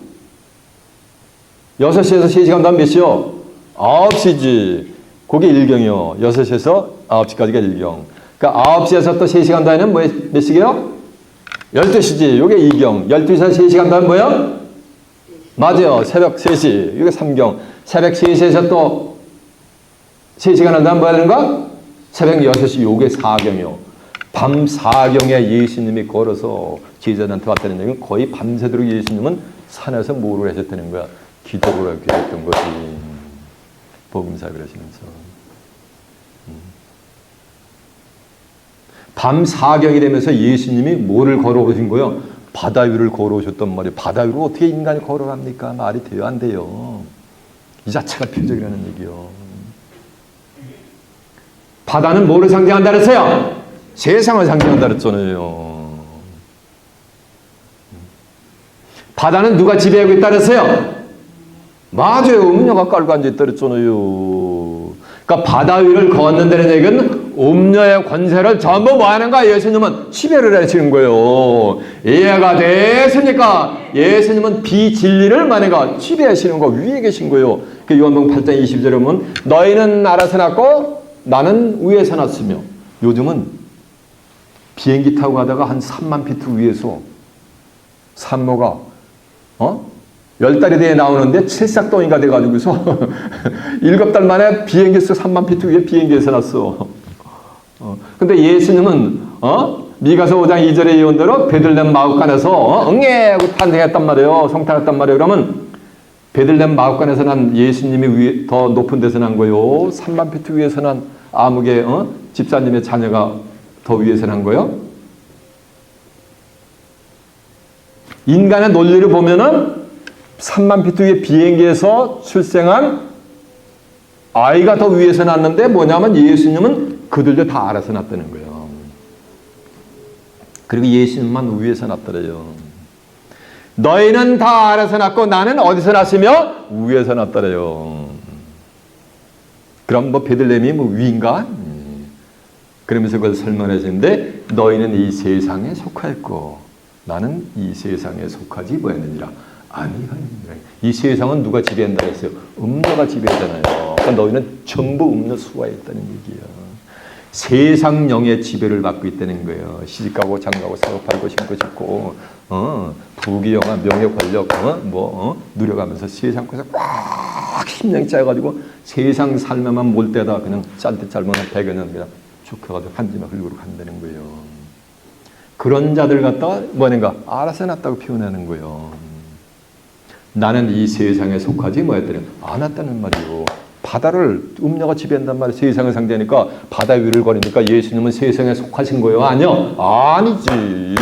6시에서 3시간 더하면 몇 시요? 9시지. 그게 1경이요. 6시에서 9시까지가 1경. 그러니까 9시에서 또 3시간 더하면 몇 시게요? 12시지. 이게 2경. 12시에서 3시간 더하면 뭐예요? 맞아요. 새벽 3시. 이게 3경. 새벽 3시에서 또 3시간 더하면 뭐 하는 거야? 새벽 6시. 이게 4경이요. 밤 4경에 예수님이 걸어서 제자들한테 왔다는 얘기는 거의 밤새도록 예수님은 산에서 뭐를 하셨다는 거야? 기도를 하셨던 것이 복음사역을 하시면서. 밤 4경이 되면서 예수님이 뭐를 걸어오신 거예요? 바다 위를 걸어오셨단 말이에요. 바다 위로 어떻게 인간이 걸어갑니까? 말이 돼요? 안 돼요? 이 자체가 표적이라는 얘기요. 바다는 뭐를 상징한다 그랬어요? 세상을 상징한다 그랬잖아요. 바다는 누가 지배하고 있다 그랬어요? 맞아요. 음료가 깔고 앉아있다 그랬잖아요. 그러니까 바다 위를 걷는다는 얘기는 음녀의 권세를 전부 뭐 하는 거야? 예수님은 지배를 하시는 거예요. 이해가 됐습니까? 예수님은 비진리를 뭐 하는 거야? 지배하시는 거 위에 계신 거예요. 그 요한복음 8장 22절에 보면 너희는 아래서 났고 나는 위에서 났으며, 요즘은 비행기 타고 가다가 한 3만 피트 위에서 산모가 10달이 뒤에 나오는데 칠삭동이가 돼가지고서 7달 만에 비행기에서 3만 피트 위에 비행기에서 났어. 근데 예수님은 미가서 5장 2절의 예언대로 베들레헴 마을간에서 응애하고 탄생했단 말이에요. 성탄했단 말이에요. 그러면 베들레헴 마을간에서 난 예수님이 더 높은 데서 난 거요. 3만 피트 위에서 난 아무개 집사님의 자녀가 더 위에서 난 거요. 인간의 논리를 보면은 3만 피트 위에 비행기에서 출생한 아이가 더 위에서 났는데 뭐냐면 예수님은 그들도 다 알아서 났다는 거예요. 그리고 예수님만 위에서 났더래요. 너희는 다 알아서 났고 나는 어디서 났으며 위에서 났더래요. 그럼 뭐 베들레헴이 뭐 위인가? 그러면서 그걸 설명하시는데 너희는 이 세상에 속하였고 나는 이 세상에 속하지 뭐였느니라. 아니가 이 세상은 누가 지배한다 했어요? 음녀가 지배하잖아요. 그러니까 너희는 전부 음녀 수하에 있다는 얘기예요. 세상 영의 지배를 받고 있다는 거예요. 시집가고 장가고 사고 팔고 신고 싶고 부귀영화 명예 권력 누려가면서 세상 것에 꽉 심령이 짜여가지고 세상 삶에만 몰 때다 그냥 짤때 짧은 한 100여 년 그냥 쭉 해가지고 한지만 흘리고 간다는 거예요. 그런 자들 갖다가 뭐는가 알아서 놨다고 표현하는 거예요. 나는 이 세상에 속하지 뭐였더니 않았다는 말이요. 바다를 음녀가 지배한단 말이에요. 세상을 상대하니까 바다 위를 거리니까 예수님은 세상에 속하신 거예요? 아니요. 아니지.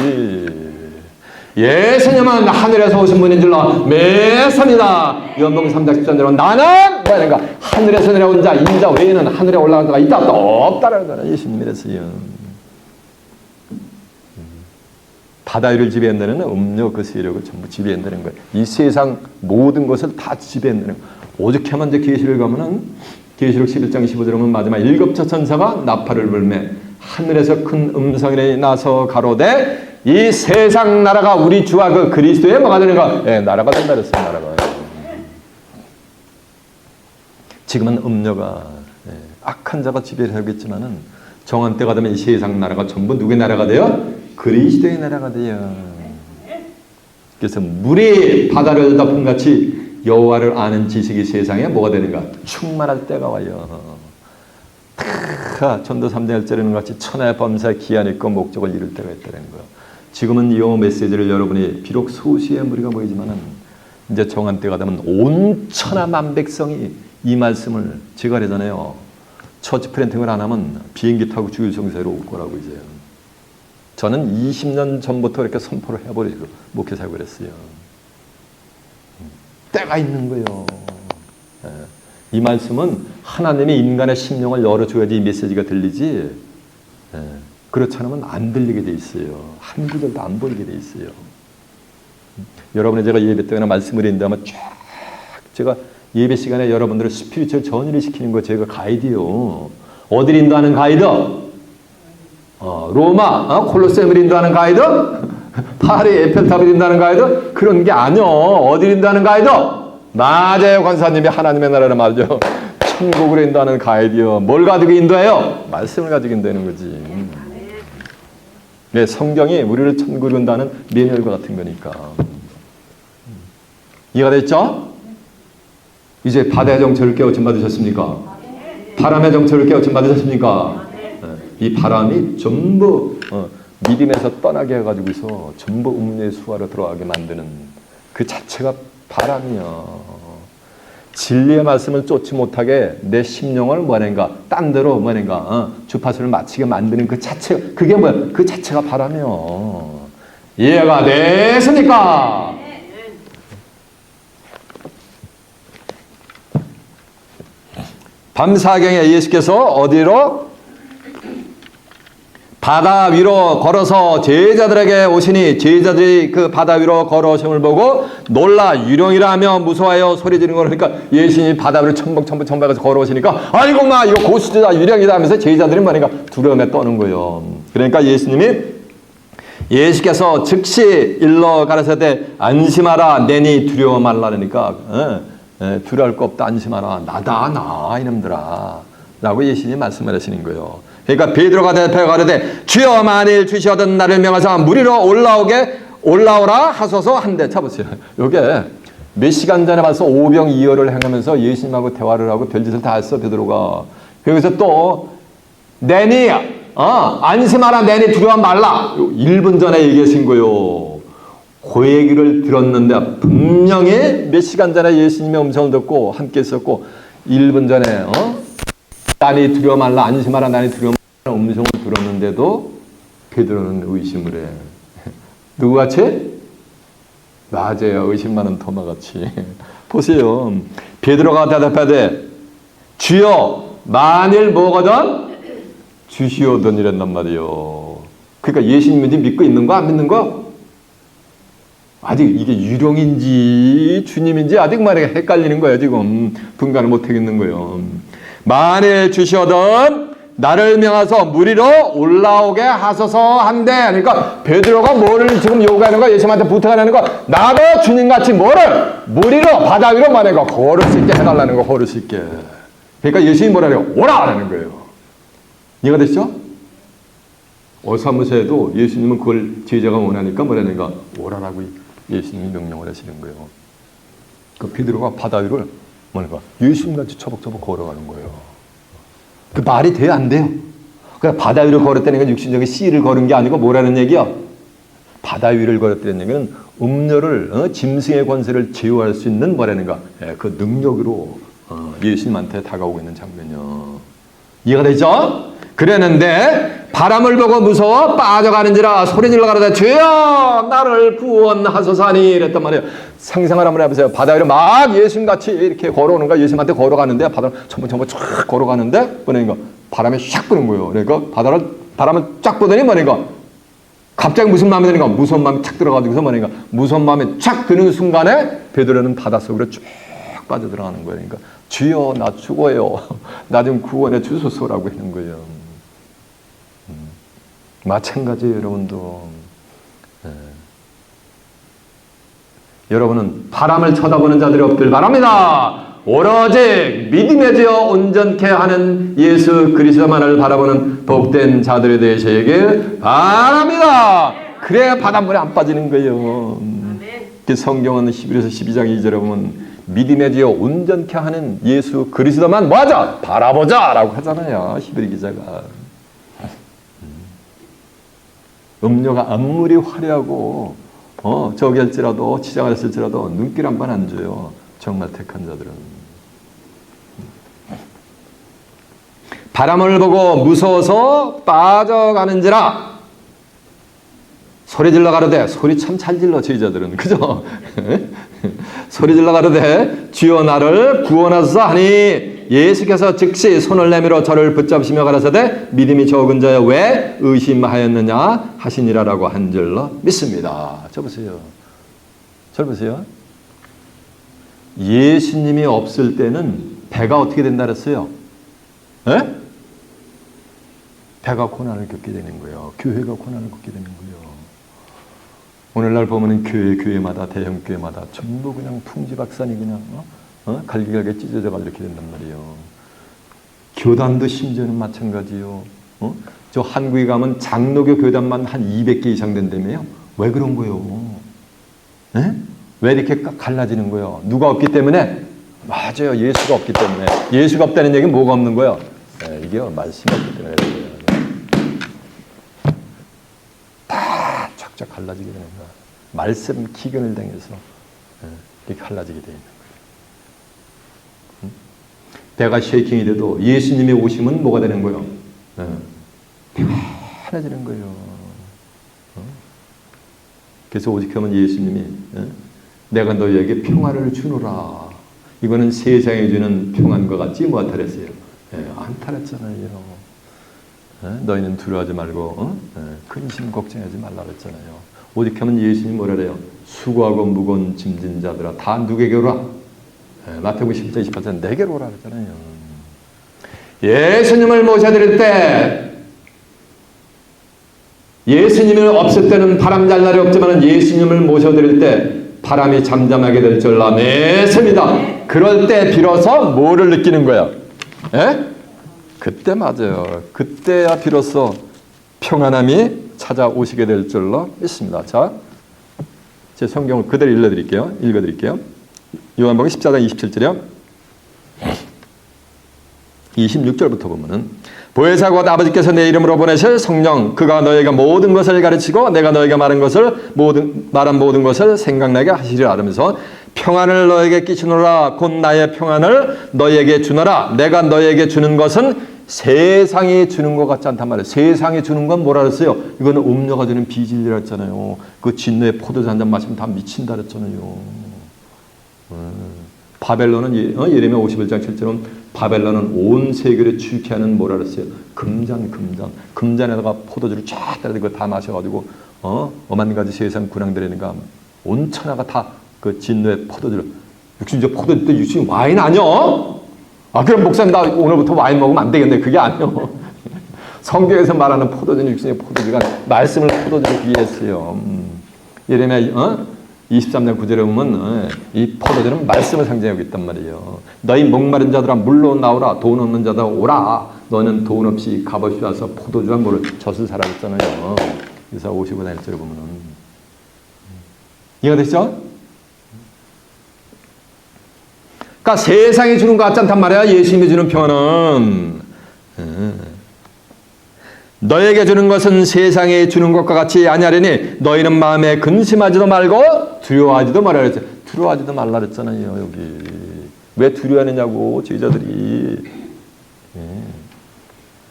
예수님은 하늘에서 오신 분인 줄로 믿습니다. 요한복음 3장 10절대로 나는 뭐였는가 하늘에서 내려온 자 인자 외에는 하늘에 올라간 자가 있다 또 없다라는 거는 예수님이 그랬어요. 바다 위를 지배한다는 음녀 그 세력을 전부 지배한다는 거예요. 이 세상 모든 것을 다 지배한다는 거예요. 오죽하면 이제 계시를 가면은 계시록 11장 15절에 보면 마지막 7차 천사가 나팔을 불매 하늘에서 큰 음성이 나서 가로되 이 세상 나라가 우리 주와 그 그리스도의 뭐가 되는가? 예, 나라가 된다 그랬어요. 나라가. 지금은 음녀가 악한 자가 지배를 하고 있지만은 정한 때가 되면 이 세상 나라가 전부 누구의 나라가 돼요? 그리스도의 나라가 돼요. 그래서 물이 바다를 덮음같이 여호와를 아는 지식이 세상에 뭐가 되는가? 충만할 때가 와요. 전도 3장 1절에는 같이 천하의 범사에 기한이 있고 목적을 이룰 때가 있다는 거예요. 지금은 이 메시지를 여러분이 비록 소수의 무리가 보이지만은 이제 정한 때가 되면 온 천하 만백성이 이 말씀을 제가 그러잖아요. 처치 프렌팅을 안 하면 비행기 타고 주유성사로 올 거라고 이제. 저는 20년 전부터 이렇게 선포를 해버리고 목회사고 그랬어요. 때가 있는 거예요. 이 말씀은 하나님이 인간의 심령을 열어줘야지 이 메시지가 들리지 그렇지 않으면 안 들리게 돼 있어요. 한 구절도 안 보이게 돼 있어요. 여러분이 제가 예배 때나 말씀을 했는데 쫙 제가 예배 시간에 여러분들을 스피리추얼 전이를 시키는 거 제가 가이드요. 어디를 인도하는 가이드? 로마, 콜로세움을 인도하는 가이드? 파리 에펠탑을 인도하는 가이드? 그런 게 아니요. 어디를 인도하는 가이드? 맞아요. 권사님이 하나님의 나라를 말이죠. 천국으로 인도하는 가이드요. 뭘 가지고 인도해요? 말씀을 가지고 인도하는 거지. 네, 성경이 우리를 천국으로 인도하는 매뉴얼과 같은 거니까. 이해가 됐죠? 이제 바다의 정체를 깨우침 받으셨습니까? 바람의 정체를 깨우침 받으셨습니까? 이 바람이 전부 믿음에서 떠나게 해가지고서 전부 음료의 수하로 들어가게 만드는 그 자체가 바람이요. 진리의 말씀을 쫓지 못하게 내 심령을 뭐는가 딴 데로 뭐는가 주파수를 맞추게 만드는 그 자체 그게 뭐야? 그 자체가 바람이요. 이해가 됐습니까? 밤사경에 예수께서 어디로? 바다 위로 걸어서 제자들에게 오시니 제자들이 그 바다 위로 걸어오심을 보고 놀라 유령이라며 무서워하여 소리 지르는 걸 그러니까 예수님이 바다 위로 첨벙첨벙해서 걸어오시니까 아이고 마 이거 고수다 유령이다 하면서 제자들이 뭐니까 두려움에 떠는 거예요. 그러니까 예수께서 즉시 일러 가라사대 안심하라 내니 두려워 말라 그러니까 두려울 거 없다 안심하라 나다 나 이놈들아 라고 예수님이 말씀을 하시는 거예요. 그러니까 베드로가 대답하여 가로되 주여 만일 주시거든 나를 명하사 물 위로 올라오라 하소서 한대. 쳐보세요. 요게 몇 시간 전에 봐서 오병이어를 행하면서 예수님하고 대화를 하고 별짓을 다 했어 베드로가. 그래서 또 내니 안심하라 내니 두려워 말라 1분 전에 얘기하신 거요. 그 얘기를 들었는데 분명히 몇 시간 전에 예수님의 음성을 듣고 함께 있었고 1분 전에 나니 두려워 말라 안심하라 나니 두려워 말라 음성을 들었는데도 베드로는 의심을 해. 누구같이? 맞아요. 의심 많은 토마같이. 보세요. 베드로가 대답하되 주여 만일 뭐거든 주시오던 이랬단 말이에요. 그러니까 예수님인지 믿고 있는 거 안 믿는 거? 아직 이게 유령인지 주님인지 아직 말이야 헷갈리는 거예요. 지금 분간을 못하겠는 거예요. 만일 주시오던 나를 명하서 물 위로 올라오게 하소서 한대. 그러니까 베드로가 뭐를 지금 요구하는 거야? 예수님한테 부탁하는 거. 나도 주님같이 뭐를 물 위로 바다 위로 만약에 걸을 수 있게 해달라는 거. 걸을 수 있게. 그러니까 예수님이 뭐라래요? 오라라는 거예요. 이해가 됐죠? 어사무소에도 예수님은 그걸 제자가 원하니까 뭐라는가? 오라라고 예수님이 명령을 하시는 거예요. 그 베드로가 바다 위를 뭐랄까? 예수님같이 처벅처벅 걸어가는 거예요. 그 말이 돼요? 안 돼요? 그냥 바다 위를 걸었다는 건 육신적인 씨를 걸은 게 아니고 뭐라는 얘기야? 바다 위를 걸었다는 얘기는 음료를 짐승의 권세를 제어할 수 있는 뭐라는가? 그 능력으로 예수님한테 다가오고 있는 장면이요. 이해가 되죠? 그랬는데 바람을 보고 무서워 빠져가는지라 소리질러 가로되 주여 나를 구원하소서 하니 이랬단 말이에요. 상상을 한번 해보세요. 바다 위로 막 예수님같이 이렇게 걸어오는 거야. 예수님한테 걸어가는데 바다를 첨벙첨벙 쫙 걸어가는데 그러니까 바람이 샥 부는 거예요. 그러니까 바람을 쫙 부더니 뭐니까 갑자기 무슨 마음이 드니까 무서운 마음이 착 들어가지고서 뭐니까 무서운 마음이 착 드는 순간에 베드로는 바닷속으로 쭉 빠져들어가는 거예요. 그러니까 주여 나 죽어요. 나 좀 구원해 주소서라고 하는 거예요. 마찬가지예요, 여러분도. 여러분은 바람을 쳐다보는 자들이 없길 바랍니다. 오로지 믿음에 지어 온전케 하는 예수 그리스도만을 바라보는 복된 자들에 대해서 얘기를 바랍니다. 그래야 바닷물에 안 빠지는 거예요. 성경은 히브리서 12장 2절에 보면 믿음에 지어 온전케 하는 예수 그리스도만 뭐하자? 바라보자 라고 하잖아요. 히브리 기자가. 음료가 아무리 화려하고 저기 할지라도 치장을 했을지라도 눈길 한 번 안 줘요. 정말 택한 자들은. 바람을 보고 무서워서 빠져가는지라 소리 질러 가로되 소리 참 잘 질러 제자들은 그죠? 소리 질러 가로되 주여 나를 구원하소서 하니 예수께서 즉시 손을 내밀어 저를 붙잡으시며 가라사대 믿음이 적은 자여 왜 의심하였느냐 하시니라라고 한 줄로 믿습니다. 저 보세요. 예수님이 없을 때는 배가 어떻게 된다 그랬어요? 에? 배가 고난을 겪게 되는 거예요. 교회가 고난을 겪게 되는 거예요. 오늘날 보면은 교회마다 대형 교회마다 전부 그냥 풍지박산이 그냥 갈기갈기 찢어져가 이렇게 된단 말이에요. 교단도 심지어는 마찬가지요. 저 한국에 가면 장로교 교단만 한 200개 이상 된다며요. 왜 그런 거예요? 에? 왜 이렇게 갈라지는 거예요? 누가 없기 때문에? 맞아요. 예수가 없기 때문에. 예수가 없다는 얘기는 뭐가 없는 거예요? 이게 말씀이 없기 때문에 다 쫙쫙 갈라지게 되는 거야. 말씀 기근을 당해서 이렇게 갈라지게 되는 거예요. 배가 쉐이킹이 돼도 예수님이 오시면 뭐가 되는 거예요? 편해지는 거예요. 그래서 오직 하면 예수님이 내가 너희에게 평화를 주노라. 이거는 세상에 주는 평안과 같지 못하랬어요. 안 타랬잖아요. 너희는 두려워하지 말고 근심 걱정하지 말라 그랬잖아요. 오직 하면 예수님이 뭐라 그래요? 수고하고 무거운 짐진 자들아 다 누구에게로 오라. 마태복음 10장 28절 내게로 오라 그랬잖아요. 예수님을 모셔드릴 때 예수님이 없을 때는 바람 잘 날이 없지만 예수님을 모셔드릴 때 바람이 잠잠하게 될 줄 믿습니다. 그럴 때 비로소 뭐를 느끼는 거야? 그때 맞아요. 그때야 비로소 평안함이 찾아오시게 될 줄로 믿습니다. 자, 제 성경을 그대로 읽어드릴게요. 요한복음 14장 27절이요. 26절부터 보면은 보혜사 곧 아버지께서 내 이름으로 보내실 성령 그가 너희에게 모든 것을 가르치고 내가 너희에게 말한 모든 것을 생각나게 하시리라 하면서 평안을 너에게 끼치노라 곧 나의 평안을 너희에게 주노라 내가 너희에게 주는 것은 세상이 주는 것 같지 않단 말이에요. 세상이 주는 건 뭐라 그랬어요? 이거는 음료가 주는 비진리라 했잖아요. 그 진노의 포도주 한 잔 마시면 다 미친다 그랬잖아요. 바벨론은 예레미야 51장 7절은 바벨론은 온 세계를 주게 하는 뭐라 그랬어요? 금잔에다가 포도주를 쫙 따라 다 마셔가지고 오만 가지 세상 군왕들이니까 온 천하가 다 그 진노의 포도주를 육신적 포도주 때 육신 와인 아니야? 그럼 목사님 나 오늘부터 와인 먹으면 안 되겠네. 그게 아니요. 성경에서 말하는 포도주는 육신의 포도주가 말씀을 포도주로 비유했어요. 예레미야 23장 9절에 보면 이 포도주는 말씀을 상징하고 있단 말이에요. 너희 목마른 자들아 물로 나오라 돈 없는 자들아 오라 너는 돈 없이 값없이 와서 포도주와 물을 젖을 사라 했잖아요. 그래서 55장 1절에 보면은 이해가 되시죠? 그러니까 세상이 주는 것 같지 않단 말이야. 예수님이 주는 평안은 너에게 주는 것은 세상에 주는 것과 같이 아니하리니 너희는 마음에 근심하지도 말고 두려워하지도 말라 그랬죠. 두려워하지도 말라 그랬잖아요. 여기 왜 두려워하느냐고 제자들이.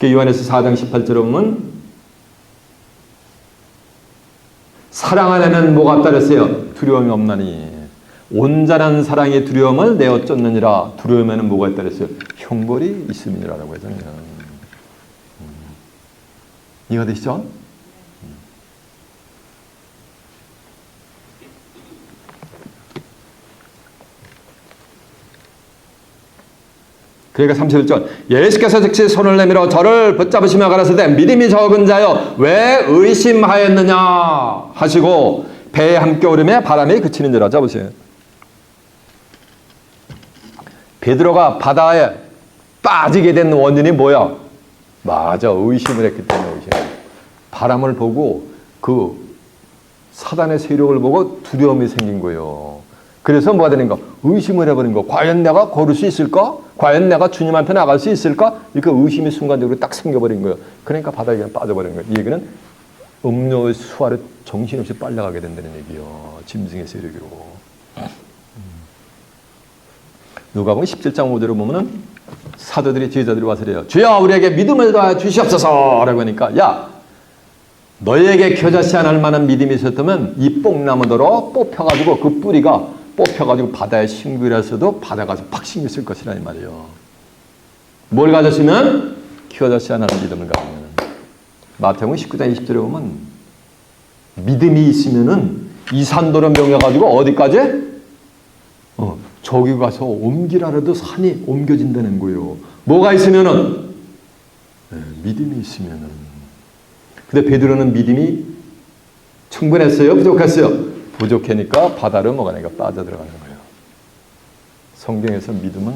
요한에서 4장 18절에 보면 사랑 안에는 뭐가 없다 그랬어요? 두려움이 없나니 온전한 사랑의 두려움을 내어 쫓느니라. 두려움에는 뭐가 있다 그랬어요? 형벌이 있음이라고 했잖아요. 이해가 되시죠? 그러니까 31절 예수께서 즉시 손을 내밀어 저를 붙잡으시며 가라사대 믿음이 적은 자여 왜 의심하였느냐 하시고 배에 함께 오르매 바람이 그치는지라. 잡으세요. 베드로가 바다에 빠지게 된 원인이 뭐야? 맞아. 의심을 했기 때문에 바람을 보고 그 사단의 세력을 보고 두려움이 생긴 거예요. 그래서 뭐가 되는 거? 의심을 해버린 거. 과연 내가 걸을 수 있을까? 과연 내가 주님 앞에 나갈 수 있을까? 이렇게 의심이 순간적으로 딱 생겨버린 거예요. 그러니까 바다에 그냥 빠져버린 거예요. 이 얘기는 음료의 수화를 정신없이 빨려가게 된다는 얘기요. 짐승의 세력으로. 누가복음 17장 5절을 보면은 사도들이 제자들이 와서 그래요. 주여 우리에게 믿음을 더하여 주시옵소서 라고 하니까 야 너희에게 겨자씨 하나 할 만한 믿음이 있었다면 이 뽕나무더러 뽑혀가지고 그 뿌리가 뽑혀가지고 바다에 심기했어도 바다 가서 팍 심겼을 것이라 이 말이에요. 뭘 가졌으면 겨자씨 하나 할 믿음을 가지면. 마태복음 19장 20절에 보면 믿음이 있으면은 이 산도를 명해가지고 어디까지? 저기 가서 옮기라라도 산이 옮겨진다는 거예요. 뭐가 있으면은? 믿음이 있으면은. 근데 베드로는 믿음이 충분했어요? 부족했어요? 부족하니까 바다로 뭐가 내가 빠져들어가는 거예요. 성경에서 믿음은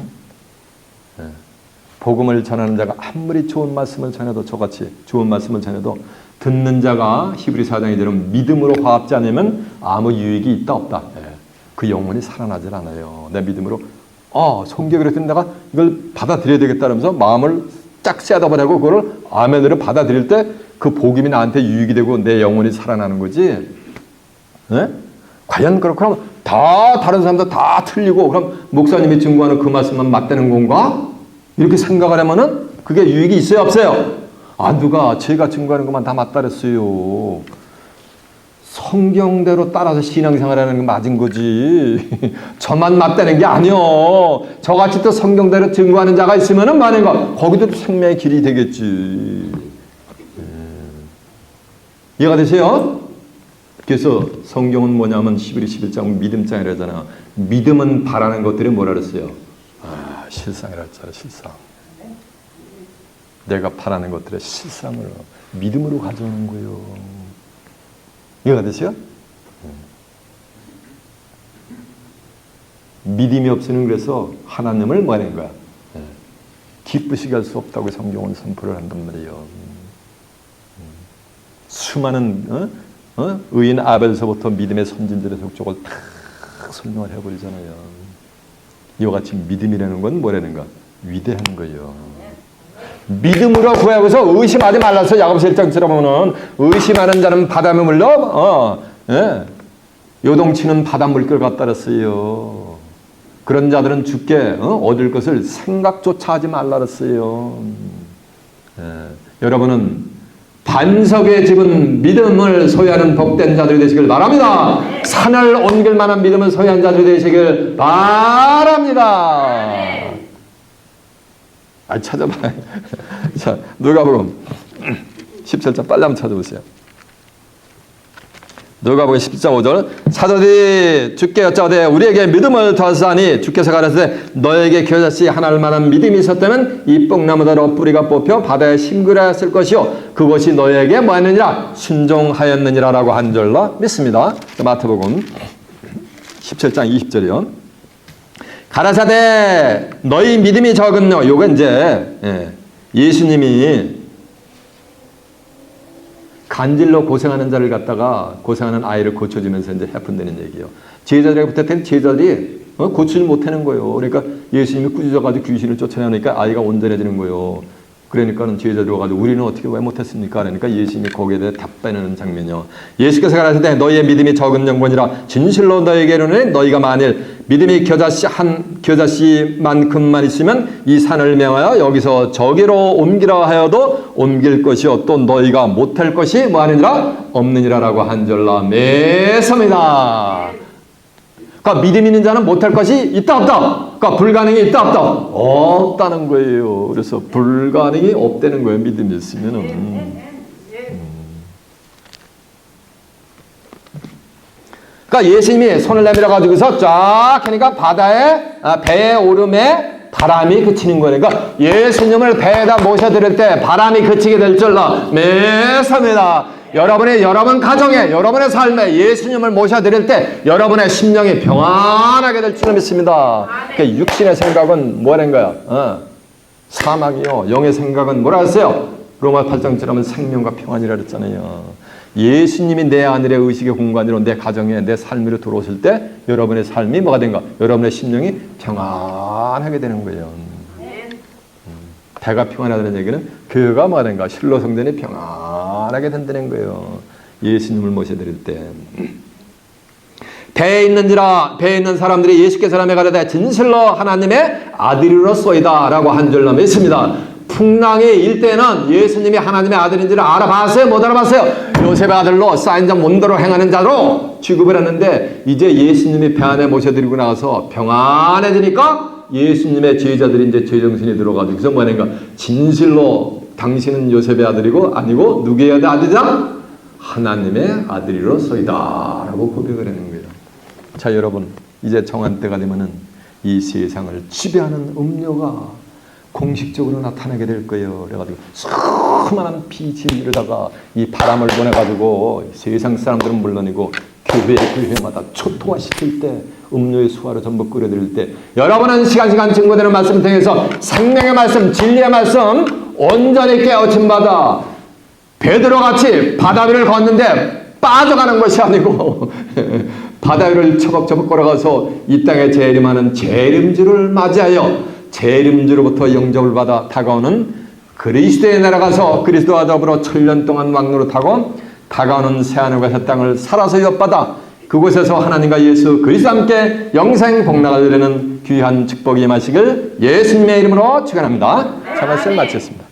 복음을 전하는 자가 아무리 좋은 말씀을 전해도 저같이 좋은 말씀을 전해도 듣는 자가 히브리 4장에 대한 믿음으로 화합지 않으면 아무 유익이 있다 없다. 그 영혼이 살아나질 않아요. 내 믿음으로 성경이 그랬더니 내가 이걸 받아들여야 되겠다면서 마음을 쫙 쎄다버리고 그걸 아멘으로 받아들일 때 그 복음이 나한테 유익이 되고 내 영혼이 살아나는 거지. 네? 과연 그렇고 다 다른 사람들 다 틀리고 그럼 목사님이 증거하는 그 말씀만 맞다는 건가? 이렇게 생각을 하면은 그게 유익이 있어요 없어요? 누가 제가 증거하는 것만 다 맞다 그랬어요. 성경대로 따라서 신앙생활하는 게 맞은 거지. 저만 맞다는 게 아니요. 저같이 또 성경대로 증거하는 자가 있으면은 많은 거 거기도 생명의 길이 되겠지. 이해가 되세요? 그래서 성경은 뭐냐면 히브리 11장 믿음장이라잖아. 믿음은 바라는 것들이 뭐라 그랬어요? 실상이라 했잖아. 실상. 내가 바라는 것들의 실상을 믿음으로 가져오는 거예요. 이해가 되세요? 믿음이 없으면 그래서 하나님을 뭐 하는 거야? 기쁘시게 할 수 없다고 성경은 선포를 한단 말이에요. 수많은 의인 아벨서부터 믿음의 선진들의 족적을 다 설명을 해버리잖아요. 이와 같이 믿음이라는 건 뭐라는 가 위대한 거예요. 믿음으로 구하고서 의심하지 말라서 야고보서 1장처럼 보면 의심하는 자는 바다에 물러 요동치는 바닷물결 같다랬어요. 그런 자들은 주께 얻을 것을 생각조차 하지 말라 그랬어요. 여러분은 반석의 집은 믿음을 소유하는 복된 자들이 되시길 바랍니다. 산을 옮길 만한 믿음을 소유한 자들이 되시길 바랍니다. 찾아봐. 자, 누가복음 17장 빨리 한번 찾아보세요. 누가복음 17장 5절 사도들이 주께 여짜오되 우리에게 믿음을 더하사니 주께서 가라사대 너에게 겨자씨 하나를 만한 믿음이 있었다면 이 뽕나무대로 뿌리가 뽑혀 바다에 심그렸을 것이요 그것이 너에게 뭐하느니라 순종하였느니라 라고 한 줄로 믿습니다. 마태복음 17장 20절이요. 가라사대 너희 믿음이 적은요. 요거 이제 예수님이 간질로 고생하는 자를 갖다가 고생하는 아이를 고쳐주면서 이제 해픈되는 얘기예요. 제자들에게 붙었던 제자들이 고치지 못하는 거예요. 그러니까 예수님이 꾸짖어가지고 귀신을 쫓아내니까 아이가 온전해지는 거예요. 그러니까는 제자들이 와가지고 우리는 어떻게 왜 못했습니까? 그러니까 예수님이 거기에 대해 답변하는 장면이요. 예수께서 가라사대 너희의 믿음이 적은 영혼이라 진실로 너희에게 이르노니 너희가 만일 믿음이 겨자씨만큼만 있으면 이 산을 명하여 여기서 저기로 옮기라 하여도 옮길 것이요 또 너희가 못할 것이 뭐하느니라 없느니라라고 한 줄로 매섭니다. 그러니까 믿음 있는 자는 못할 것이 있다 없다. 그러니까 불가능이 있다 없다. 없다는 거예요. 그래서 불가능이 없다는 거예요. 믿음이 있으면은. 그러니까 예수님이 손을 내밀어 가지고서 쫙 하니까 바다에 배의 오름에 바람이 그치는 거예요. 그러니까 예수님을 배에다 모셔드릴 때 바람이 그치게 될 줄로 매섭니다. 여러분 가정에 여러분의 삶에 예수님을 모셔드릴 때 여러분의 심령이 평안하게 될 줄로 믿습니다. 그러니까 육신의 생각은 뭐라는 거야? 사망이요. 영의 생각은 뭐라 했어요? 로마 8장처럼 생명과 평안이라 그랬잖아요. 예수님이 내 하늘의 의식의 공간으로 내 가정에 내 삶으로 들어오실 때 여러분의 삶이 뭐가 된가? 여러분의 심령이 평안하게 되는 거예요. 배가 평안하다는 얘기는 교회가 뭐가 된가? 실로 성전이 평안하게 된다는 거예요. 예수님을 모셔드릴 때. 배에 있는 사람들이 예수께서 남에 가려다 진실로 하나님의 아들이로소이다 라고 한 줄로 믿습니다. 풍랑이 일 때는 예수님이 하나님의 아들인지를 알아봤어요? 못 알아봤어요? 요셉의 아들로 사인장 문도로 행하는 자로 취급을 했는데 이제 예수님이 배 안에 모셔드리고 나서 평안해지니까 예수님의 제자들이 이제 제정신이 들어가지고 그래서 뭐하는가? 진실로 당신은 요셉의 아들이고 아니고 누구의 아들이다? 하나님의 아들이로소이다 라고 고백을 하는 거예요. 자 여러분 이제 정한 때가 되면은 이 세상을 지배하는 음료가 공식적으로 나타나게 될 거예요. 그래가지고 수많은 비질에다가 이 바람을 보내가지고 세상 사람들은 물론이고 교회마다 초토화시킬 때 음료의 수화로 전부 끓여드릴 때 여러분은 시간시간 증거되는 말씀 통해서 생명의 말씀 진리의 말씀 온전히 깨우침 받아 베드로같이 바다 위를 걷는데 빠져가는 것이 아니고 바다 위를 처벅처벅 걸어가서 이 땅에 재림하는 재림주를 맞이하여 재림주로부터 영접을 받아 다가오는 그리스도에 날아가서 그리스도와 더불어 1000년 동안 왕노릇 하고 다가오는 새하늘과 새 땅을 살아서 엿받아 그곳에서 하나님과 예수 그리스도와 함께 영생 복락을 누리는 귀한 축복이 임하시길 예수님의 이름으로 축원합니다. 자 말씀 마치겠습니다.